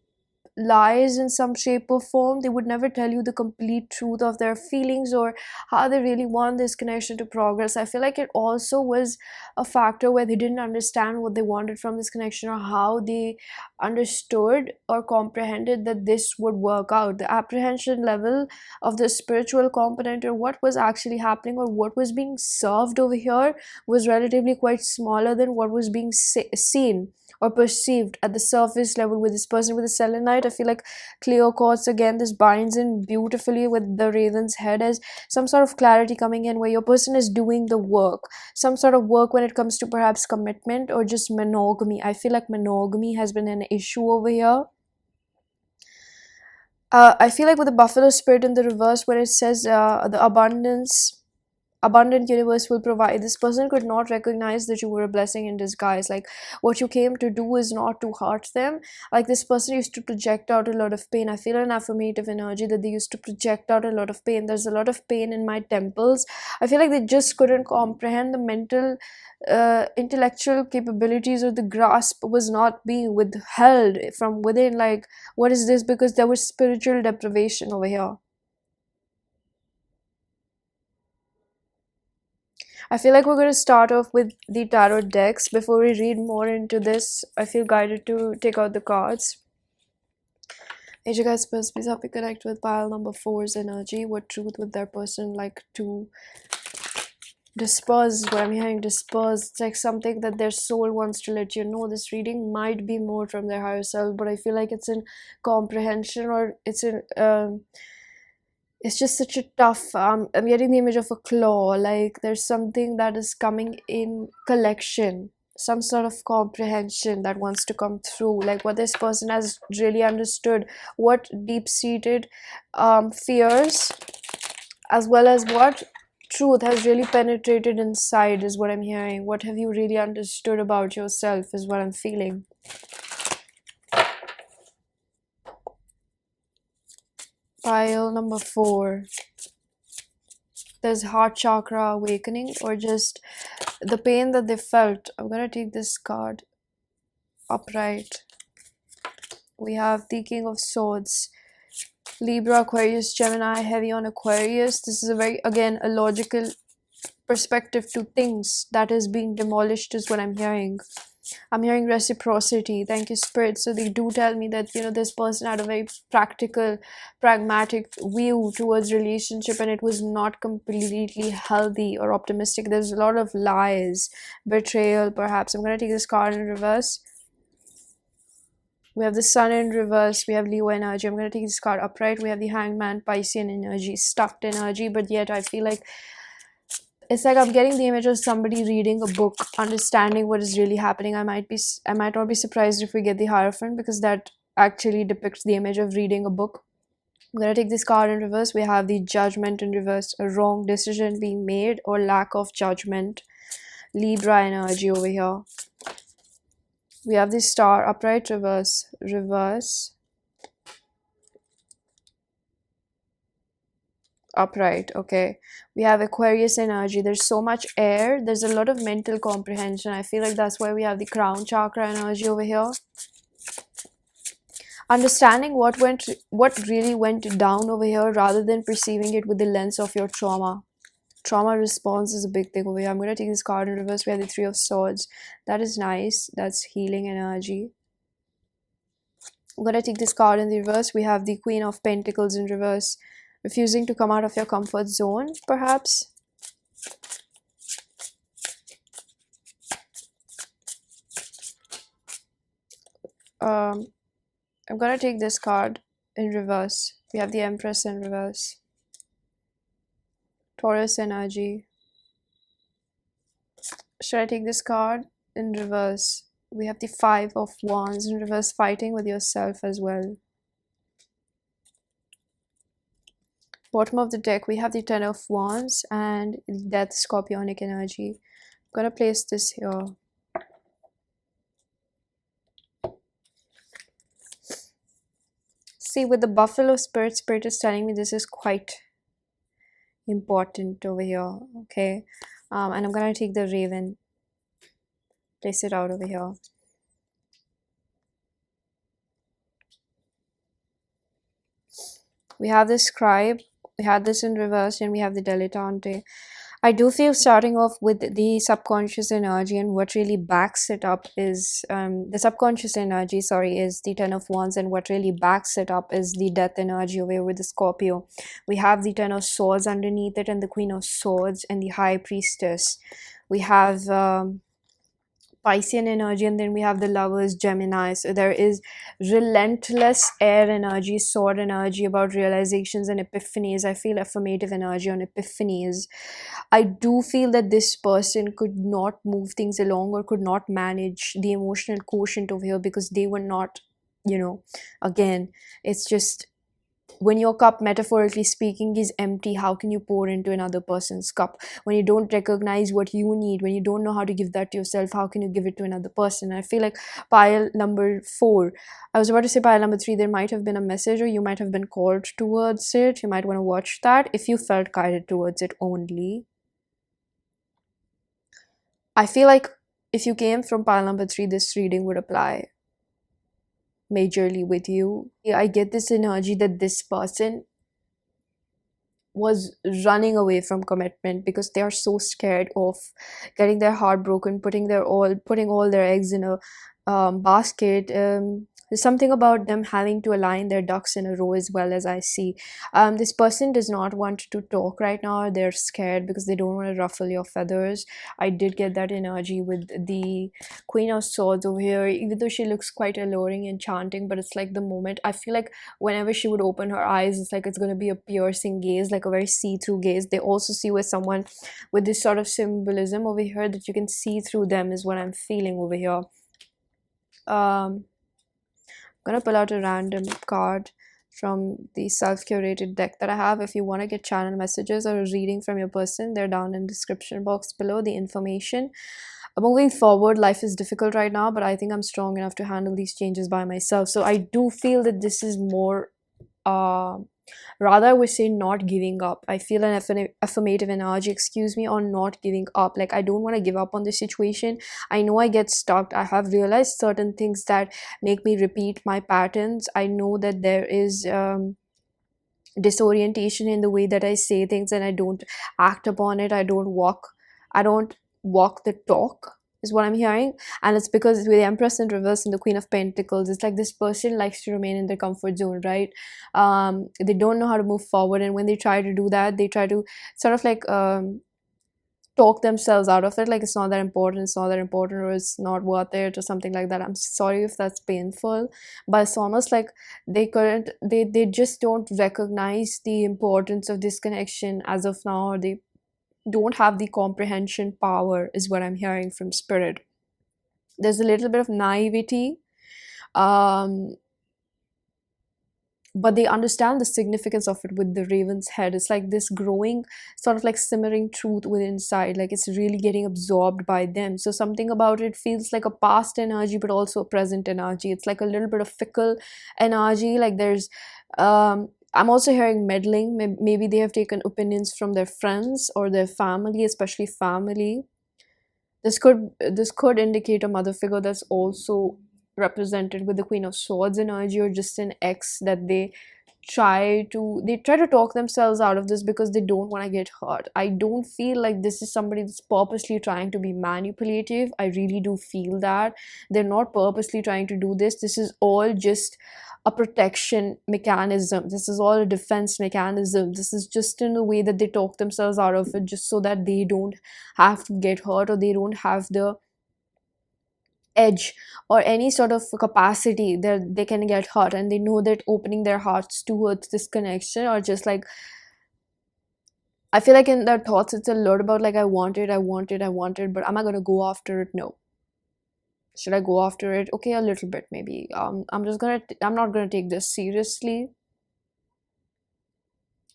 lies in some shape or form. They would never tell you the complete truth of their feelings or how they really want this connection to progress. I feel like it also was a factor where they didn't understand what they wanted from this connection, or how they understood or comprehended that this would work out. The apprehension level of the spiritual component, or what was actually happening or what was being served over here, was relatively quite smaller than what was being seen or perceived at the surface level with this person. With the Selenite, I feel like clear quartz, again, this binds in beautifully with the Raven's Head as some sort of clarity coming in where your person is doing the work, some sort of work when it comes to perhaps commitment or just monogamy. I feel like monogamy has been an issue over here. I feel like with the Buffalo Spirit in the reverse, where it says the abundant universe will provide, this person could not recognize that you were a blessing in disguise. Like, what you came to do is not to hurt them. Like, this person used to project out a lot of pain. I feel an affirmative energy that they used to project out a lot of pain. There's a lot of pain in my temples. I feel like they just couldn't comprehend the mental intellectual capabilities, or the grasp was not being withheld from within. Like, what is this? Because there was spiritual deprivation over here. I feel like we're going to start off with the tarot decks. Before we read more into this, I feel guided to take out the cards. Major guys, please help me connect with pile number 4's energy. What truth would their person like to disperse? What I'm hearing, disperse. It's like something that their soul wants to let you know. This reading might be more from their higher self, but I feel like it's in comprehension, or it's in it's just such a tough I'm getting the image of a claw. Like, there's something that is coming in collection, some sort of comprehension that wants to come through. Like, what this person has really understood, what deep-seated fears, as well as what truth has really penetrated inside, is what I'm hearing. What have you really understood about yourself is what I'm feeling. Pile number 4. There's heart chakra awakening, or just the pain that they felt. I'm gonna take this card upright. We have the King of Swords, Libra, Aquarius, Gemini, heavy on Aquarius. This is a very, again, a logical perspective to things that is being demolished, is what I'm hearing. I'm hearing reciprocity. Thank you, Spirit. So they do tell me that, you know, this person had a very practical, pragmatic view towards relationship, and it was not completely healthy or optimistic. There's a lot of lies, betrayal, perhaps. I'm going to take this card in reverse. We have the Sun in reverse. We have Leo energy. I'm going to take this card upright. We have the Hangman, Piscean energy, stuffed energy, but yet I feel like it's like I'm getting the image of somebody reading a book, understanding what is really happening. I might not be surprised if we get the Hierophant, because that actually depicts the image of reading a book. I'm going to take this card in reverse. We have the Judgment in reverse, a wrong decision being made or lack of judgment. Libra energy over here. We have the Star, upright, reverse, reverse, upright. Okay, we have Aquarius energy. There's so much air, there's a lot of mental comprehension. I feel like that's why we have the crown chakra energy over here. Understanding what really went down over here, rather than perceiving it with the lens of your trauma response is a big thing over here. I'm going to take this card in reverse. We have the Three of Swords. That is nice. That's healing energy. I'm going to take this card in the reverse. We have the Queen of Pentacles in reverse. Refusing to come out of your comfort zone, perhaps. I'm going to take this card in reverse. We have the Empress in reverse. Taurus energy. Should I take this card in reverse? We have the Five of Wands in reverse, fighting with yourself as well. Bottom of the deck, we have the Ten of Wands and Death, Scorpionic energy. I'm gonna place this here. See, with the Buffalo Spirit is telling me this is quite important over here, okay? And I'm gonna take the Raven, place it out over here. We have the Scribe, we had this in reverse, and we have the Dilettante. I do feel starting off with the subconscious energy, and what really backs it up is the subconscious energy, sorry, is the Ten of Wands, and what really backs it up is the Death energy over here with the Scorpio. We have the Ten of Swords underneath it, and the Queen of Swords, and the High Priestess. We have Piscean energy, and then we have the Lovers, Gemini. So there is relentless air energy, sword energy about realizations and epiphanies. I feel affirmative energy on epiphanies. I do feel that this person could not move things along or could not manage the emotional quotient over here because they were not, again, it's just when your cup, metaphorically speaking, is empty, how can you pour into another person's cup? When you don't recognize what you need, when you don't know how to give that to yourself, how can you give it to another person? I feel like pile number 4, I was about to say pile number 3, there might have been a message or you might have been called towards it. You might want to watch that if you felt guided towards it only. I feel like if you came from pile number 3, this reading would apply majorly with you. I get this energy that this person was running away from commitment because they are so scared of getting their heart broken, putting all their eggs in a basket. There's something about them having to align their ducks in a row as well, as I see. This person does not want to talk right now. They're scared because they don't want to ruffle your feathers. I did get that energy with the Queen of Swords over here, even though she looks quite alluring and enchanting, but it's like the moment, I feel like whenever she would open her eyes, it's like it's going to be a piercing gaze, like a very see-through gaze. They also see with someone with this sort of symbolism over here that you can see through them is what I'm feeling over here. I'm gonna pull out a random card from the self-curated deck that I have. If you want to get channel messages or a reading from your person, they're down in the description box below, the information. Moving forward, life is difficult right now, but I think I'm strong enough to handle these changes by myself. So I do feel that this is more rather I would say not giving up. I feel an affirmative energy, on not giving up. Like, I don't want to give up on this situation. I know I get stuck. I have realized certain things that make me repeat my patterns. I know that there is disorientation in the way that I say things, and I don't act upon it. I don't walk the talk, is what I'm hearing. And it's because with the Empress in reverse and the Queen of Pentacles, it's like this person likes to remain in their comfort zone, right? They don't know how to move forward, and when they try to do that, they try to sort of like talk themselves out of it, like it's not that important, or it's not worth it, or something like that. I'm sorry if that's painful, but it's almost like they just don't recognize the importance of this connection as of now, or they don't have the comprehension power, is what I'm hearing from spirit. There's a little bit of naivety but they understand the significance of it with the raven's head. It's like this growing, sort of like simmering truth within inside, like it's really getting absorbed by them. So something about it feels like a past energy but also a present energy. It's like a little bit of fickle energy. Like there's I'm also hearing meddling. Maybe they have taken opinions from their friends or their family, especially family. This could indicate a mother figure that's also represented with the Queen of Swords energy, or just an ex that they try to talk themselves out of this because they don't want to get hurt. I don't feel like this is somebody that's purposely trying to be manipulative. I really do feel that they're not purposely trying to do this. This is all just a protection mechanism. This is all a defense mechanism. This is just in a way that they talk themselves out of it, just so that they don't have to get hurt, or they don't have the edge or any sort of capacity that they can get hurt, and they know that opening their hearts towards this connection, or just like, I feel like in their thoughts it's a lot about like, I want it, I want it, I want it, but am I gonna go after it? No. Should I go after it? Okay, a little bit maybe. I'm not gonna take this seriously,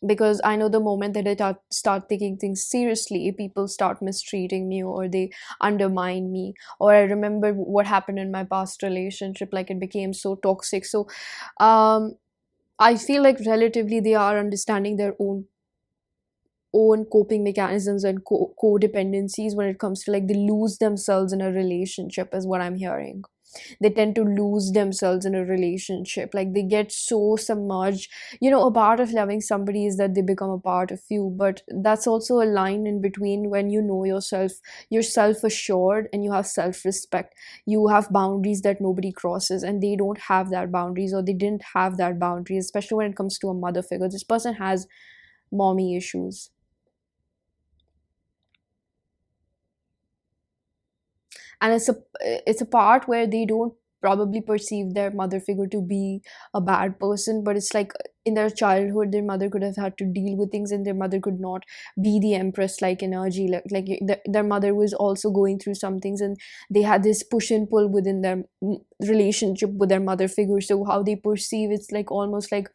because I know the moment that I start taking things seriously, people start mistreating me, or they undermine me. Or I remember what happened in my past relationship, like it became so toxic. So I feel like relatively they are understanding their own coping mechanisms and codependencies when it comes to, like, they lose themselves in a relationship, is what I'm hearing. They tend to lose themselves in a relationship, like they get so submerged. A part of loving somebody is that they become a part of you, but that's also a line in between. When you know yourself, you're self-assured and you have self-respect, you have boundaries that nobody crosses, and they don't have that boundaries, or they didn't have that boundaries, especially when it comes to a mother figure. This person has mommy issues, and it's a part where they don't probably perceive their mother figure to be a bad person, but it's like in their childhood their mother could have had to deal with things, and their mother could not be the empress like energy, their mother was also going through some things, and they had this push and pull within their relationship with their mother figure. So how they perceive, it's like almost like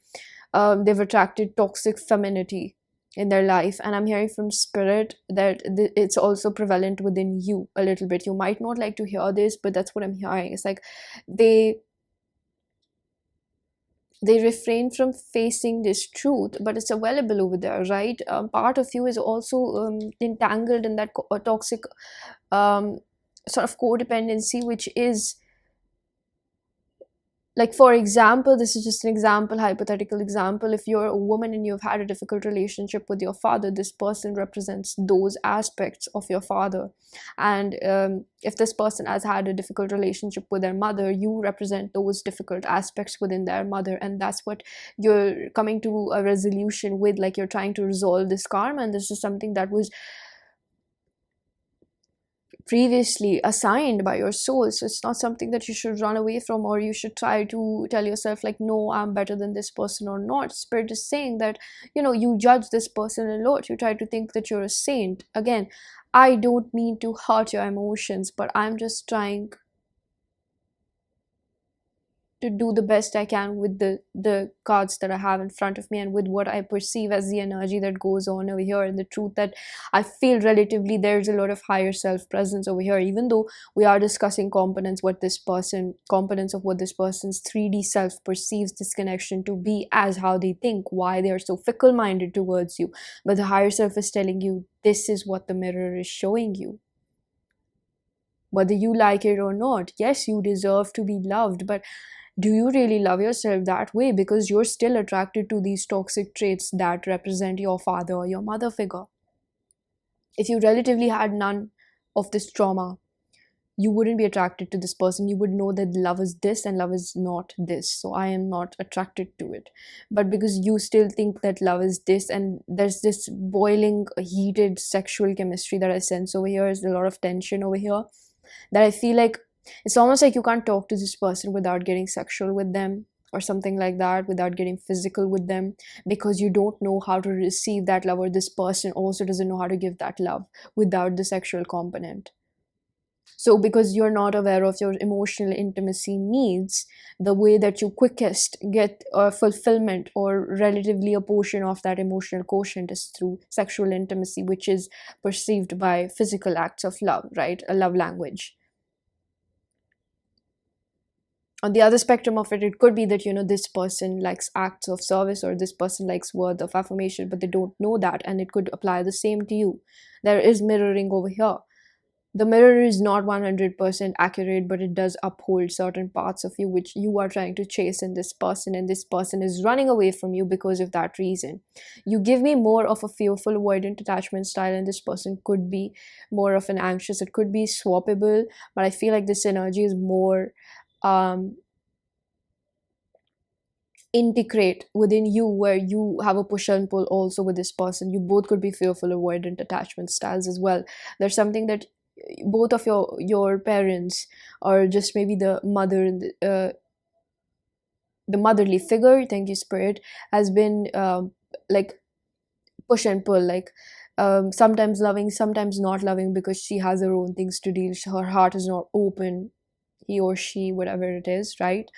they've attracted toxic femininity in their life. And I'm hearing from spirit that it's also prevalent within you a little bit. You might not like to hear this, but that's what I'm hearing. It's like they refrain from facing this truth, but it's available over there, right? Part of you is also entangled in that toxic sort of codependency, which is, like, for example, this is just an example, hypothetical example. If you're a woman and you've had a difficult relationship with your father, this person represents those aspects of your father. And if this person has had a difficult relationship with their mother, you represent those difficult aspects within their mother, and that's what you're coming to a resolution with. Like, you're trying to resolve this karma, and this is something that was previously assigned by your soul. So it's not something that you should run away from, or you should try to tell yourself like, no, I'm better than this person or not. Spirit is saying that, you judge this person a lot, you try to think that you're a saint. Again, I don't mean to hurt your emotions, but I'm just trying to do the best I can with the cards that I have in front of me, and with what I perceive as the energy that goes on over here, and the truth that I feel relatively there's a lot of higher self presence over here. Even though we are discussing components of what this person's 3D self perceives this connection to be, as how they think, why they are so fickle minded towards you, but the higher self is telling you this is what the mirror is showing you. Whether you like it or not, yes, you deserve to be loved, but do you really love yourself that way? Because you're still attracted to these toxic traits that represent your father or your mother figure. If you relatively had none of this trauma, you wouldn't be attracted to this person. You would know that love is this and love is not this. So I am not attracted to it. But because you still think that love is this, and there's this boiling, heated sexual chemistry that I sense over here, is a lot of tension over here, that I feel like it's almost like you can't talk to this person without getting sexual with them, or something like that, without getting physical with them, because you don't know how to receive that love, or this person also doesn't know how to give that love without the sexual component. So because you're not aware of your emotional intimacy needs, the way that you quickest get fulfillment or relatively a portion of that emotional quotient is through sexual intimacy, which is perceived by physical acts of love, right? A love language. On the other spectrum of it, it could be that, this person likes acts of service, or this person likes words of affirmation, but they don't know that, and it could apply the same to you. There is mirroring over here. The mirror is not 100% accurate, but it does uphold certain parts of you which you are trying to chase in this person, and this person is running away from you because of that reason. You give me more of a fearful avoidant attachment style, and this person could be more of an anxious. It could be swappable, but I feel like this energy is more um integrate within you, where you have a push and pull also with this person. You both could be fearful avoidant attachment styles as well. There's something that both of your parents, or just maybe the mother, the motherly figure, thank you spirit, has been like push and pull, like sometimes loving, sometimes not loving, because she has her own things to deal. Her heart is not open, he or she, whatever it is, right?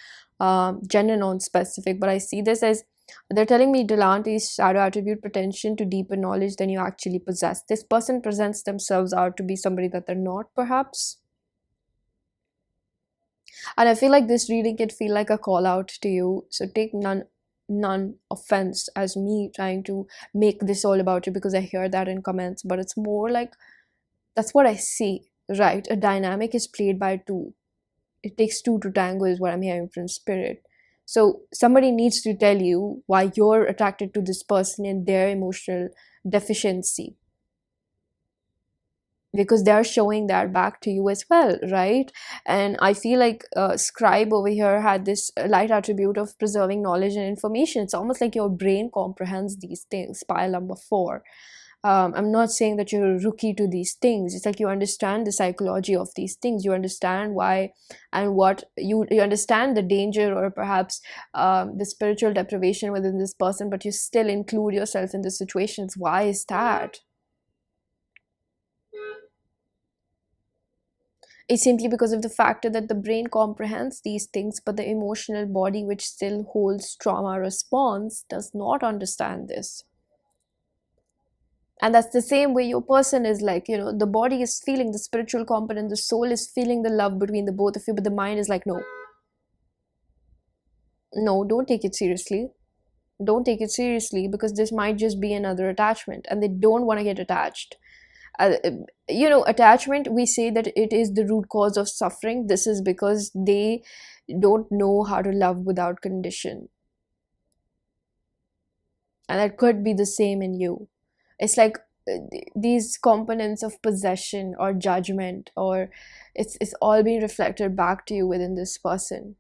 Gender non-specific, but I see this as they're telling me Delante's shadow attribute pretension to deeper knowledge than you actually possess. This person presents themselves out to be somebody that they're not, perhaps. And I feel like this reading can feel like a call out to you. So take none offense as me trying to make this all about you, because I hear that in comments, but it's more like that's what I see, right? A dynamic is played by two. It takes two to tango is what I'm hearing from spirit. So somebody needs to tell you why you're attracted to this person and their emotional deficiency, because they're showing that back to you as well, right? And I feel like scribe over here had this light attribute of preserving knowledge and information. It's almost like your brain comprehends these things. Pile number 4. I'm not saying that you're a rookie to these things. It's like you understand the psychology of these things. You understand why and what you understand the danger, or perhaps the spiritual deprivation within this person, but you still include yourself in the situations. Why is that? It's simply because of the factor that the brain comprehends these things, but the emotional body, which still holds trauma response, does not understand this. And that's the same way your person is like, the body is feeling the spiritual component, the soul is feeling the love between the both of you, but the mind is like, no, no, don't take it seriously. Don't take it seriously, because this might just be another attachment, and they don't want to get attached. uh, Attachment, we say that it is the root cause of suffering. This is because they don't know how to love without condition, and that could be the same in you. It's like these components of possession or judgment, or it's all being reflected back to you within this person.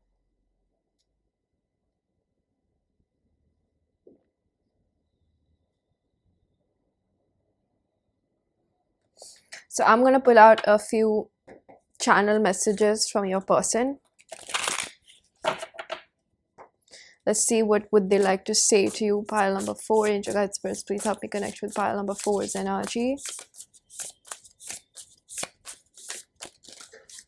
So I'm going to pull out a few channel messages from your person. Let's see what would they like to say to you. Pile number 4, angel guide spirits, please help me connect with pile number 4's energy.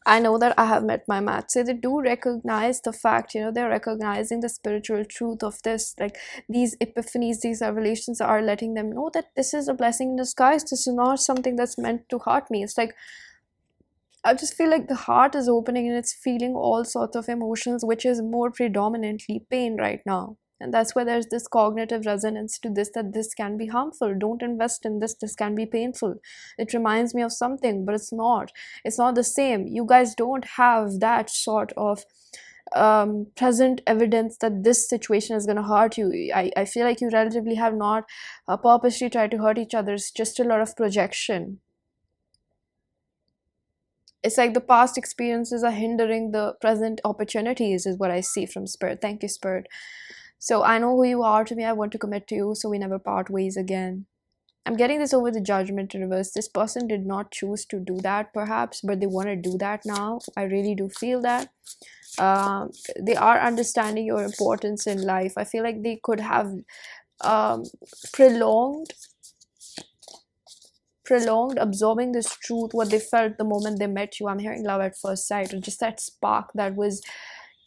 I know that I have met my match. So they do recognize the fact, they're recognizing the spiritual truth of this. Like these epiphanies, these revelations are letting them know that this is a blessing in disguise. This is not something that's meant to hurt me. It's like, I just feel like the heart is opening and it's feeling all sorts of emotions, which is more predominantly pain right now. And that's where there's this cognitive resonance to this, that this can be harmful. Don't invest in this. This can be painful. It reminds me of something, but it's not. It's not the same. You guys don't have that sort of present evidence that this situation is going to hurt you. I feel like you relatively have not purposely tried to hurt each other. It's just a lot of projection. It's like the past experiences are hindering the present opportunities, is what I see from spirit. Thank you, spirit. So I know who you are to me. I want to commit to you so we never part ways again. I'm getting this over the judgment reverse. This person did not choose to do that, perhaps, but they want to do that now. I really do feel that. They are understanding your importance in life. I feel like they could have prolonged prolonged absorbing this truth, what they felt the moment they met you. I'm hearing love at first sight, or just that spark that was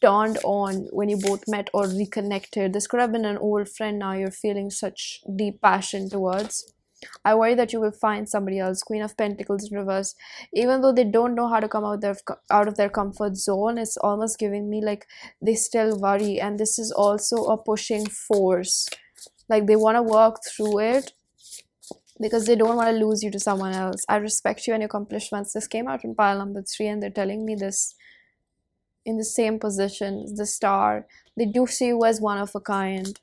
turned on when you both met or reconnected. This could have been an old friend now you're feeling such deep passion towards. I worry that you will find somebody else. Queen of Pentacles in reverse. Even though they don't know how to come out of their comfort zone, it's almost giving me like they still worry, and this is also a pushing force. Like they want to work through it because they don't want to lose you to someone else. I respect you and your accomplishments. This came out in pile number 3, and they're telling me this in the same position, the Star. They do see you as one of a kind.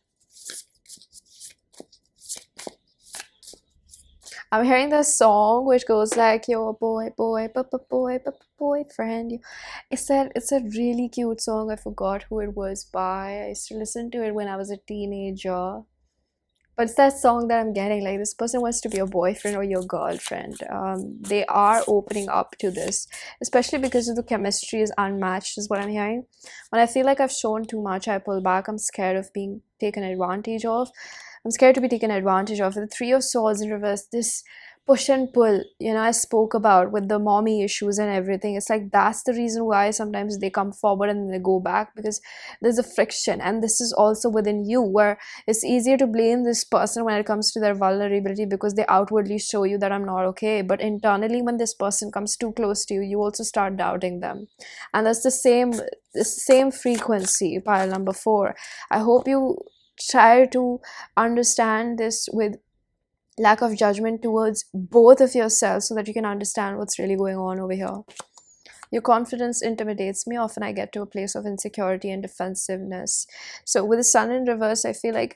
I'm hearing this song which goes like, your boyfriend. It's a really cute song. I forgot who it was by. I used to listen to it when I was a teenager. But it's that song that I'm getting, like this person wants to be your boyfriend or your girlfriend. They are opening up to this, especially because of the chemistry is unmatched, is what I'm hearing. When I feel like I've shown too much, I pull back. I'm scared of being taken advantage of. I'm scared to be taken advantage of. The Three of Swords in reverse, this push and pull, I spoke about with the mommy issues and everything. It's like that's the reason why sometimes they come forward and then they go back, because there's a friction. And this is also within you, where it's easier to blame this person when it comes to their vulnerability, because they outwardly show you that I'm not okay, but internally when this person comes too close to you, you also start doubting them. And that's the same frequency, pile number 4. I hope you try to understand this with lack of judgment towards both of yourselves, so that you can understand what's really going on over here. Your confidence intimidates me. Often I get to a place of insecurity and defensiveness. So with the Sun in reverse, I feel like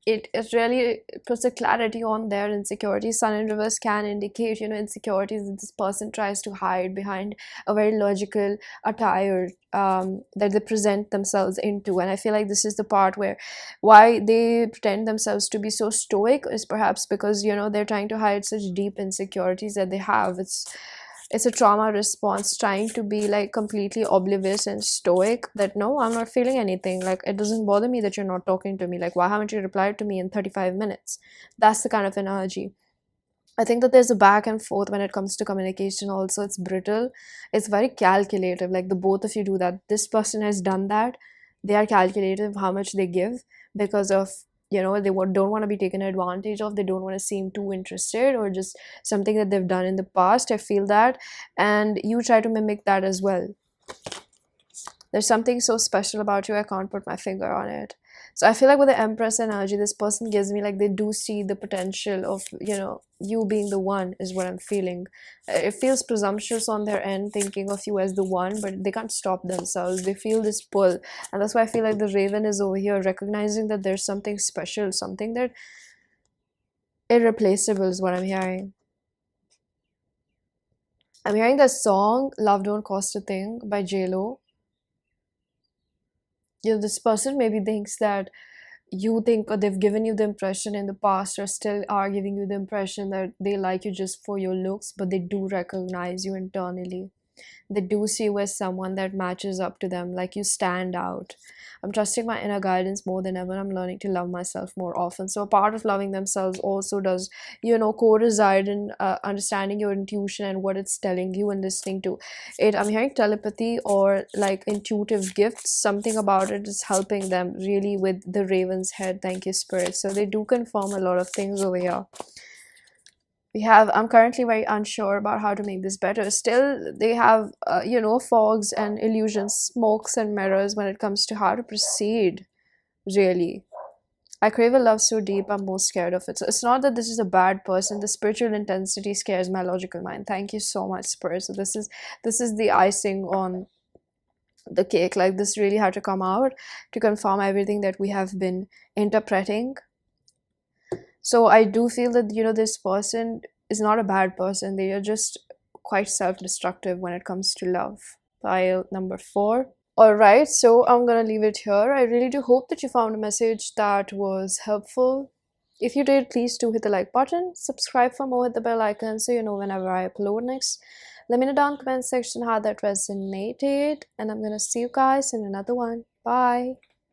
it really puts a clarity on their insecurity. Sun in reverse can indicate, insecurities that this person tries to hide behind a very logical attire that they present themselves into. And I feel like this is the part why they pretend themselves to be so stoic is perhaps because, they're trying to hide such deep insecurities that they have. It's a trauma response, trying to be like completely oblivious and stoic, that no, I'm not feeling anything. Like, it doesn't bother me that you're not talking to me. Like, why haven't you replied to me in 35 minutes? That's the kind of energy. I think that there's a back and forth when it comes to communication also. It's brittle. It's very calculative. Like the both of you do that. This person has done that. They are calculative how much they give, because of they don't want to be taken advantage of. They don't want to seem too interested, or just something that they've done in the past. I feel that, and you try to mimic that as well. There's something so special about you, I can't put my finger on it. So I feel like with the Empress energy, this person gives me like they do see the potential of you being the one, is what I'm feeling. It feels presumptuous on their end, thinking of you as the one, but they can't stop themselves. They feel this pull, and that's why I feel like the Raven is over here, recognizing that there's something special, something that irreplaceable, is what I'm hearing. I'm hearing that song "Love Don't Cost a Thing" by J-Lo. This person maybe thinks that you think, or they've given you the impression in the past, or still are giving you the impression that they like you just for your looks, but they do recognize you internally. They do see you as someone that matches up to them, like you stand out. I'm trusting my inner guidance more than ever. I'm learning to love myself more often. So a part of loving themselves also does, co-reside in understanding your intuition and what it's telling you and listening to it. I'm hearing telepathy or like intuitive gifts. Something about it is helping them really with the Raven's head. Thank you, Spirit. So they do confirm a lot of things over here. I'm currently very unsure about how to make this better. Still, they have fogs and illusions, smokes and mirrors when it comes to how to proceed. Really, I crave a love so deep I'm most scared of it. So it's not that this is a bad person. The spiritual intensity scares my logical mind. Thank you so much, Spirit. So this is the icing on the cake. Like, this really had to come out to confirm everything that we have been interpreting. So I do feel that, this person is not a bad person. They are just quite self-destructive when it comes to love. Pile number 4. Alright, so I'm gonna leave it here. I really do hope that you found a message that was helpful. If you did, please do hit the like button. Subscribe for more, hit the bell icon so you know whenever I upload next. Let me know down in the comment section how that resonated. And I'm gonna see you guys in another one. Bye.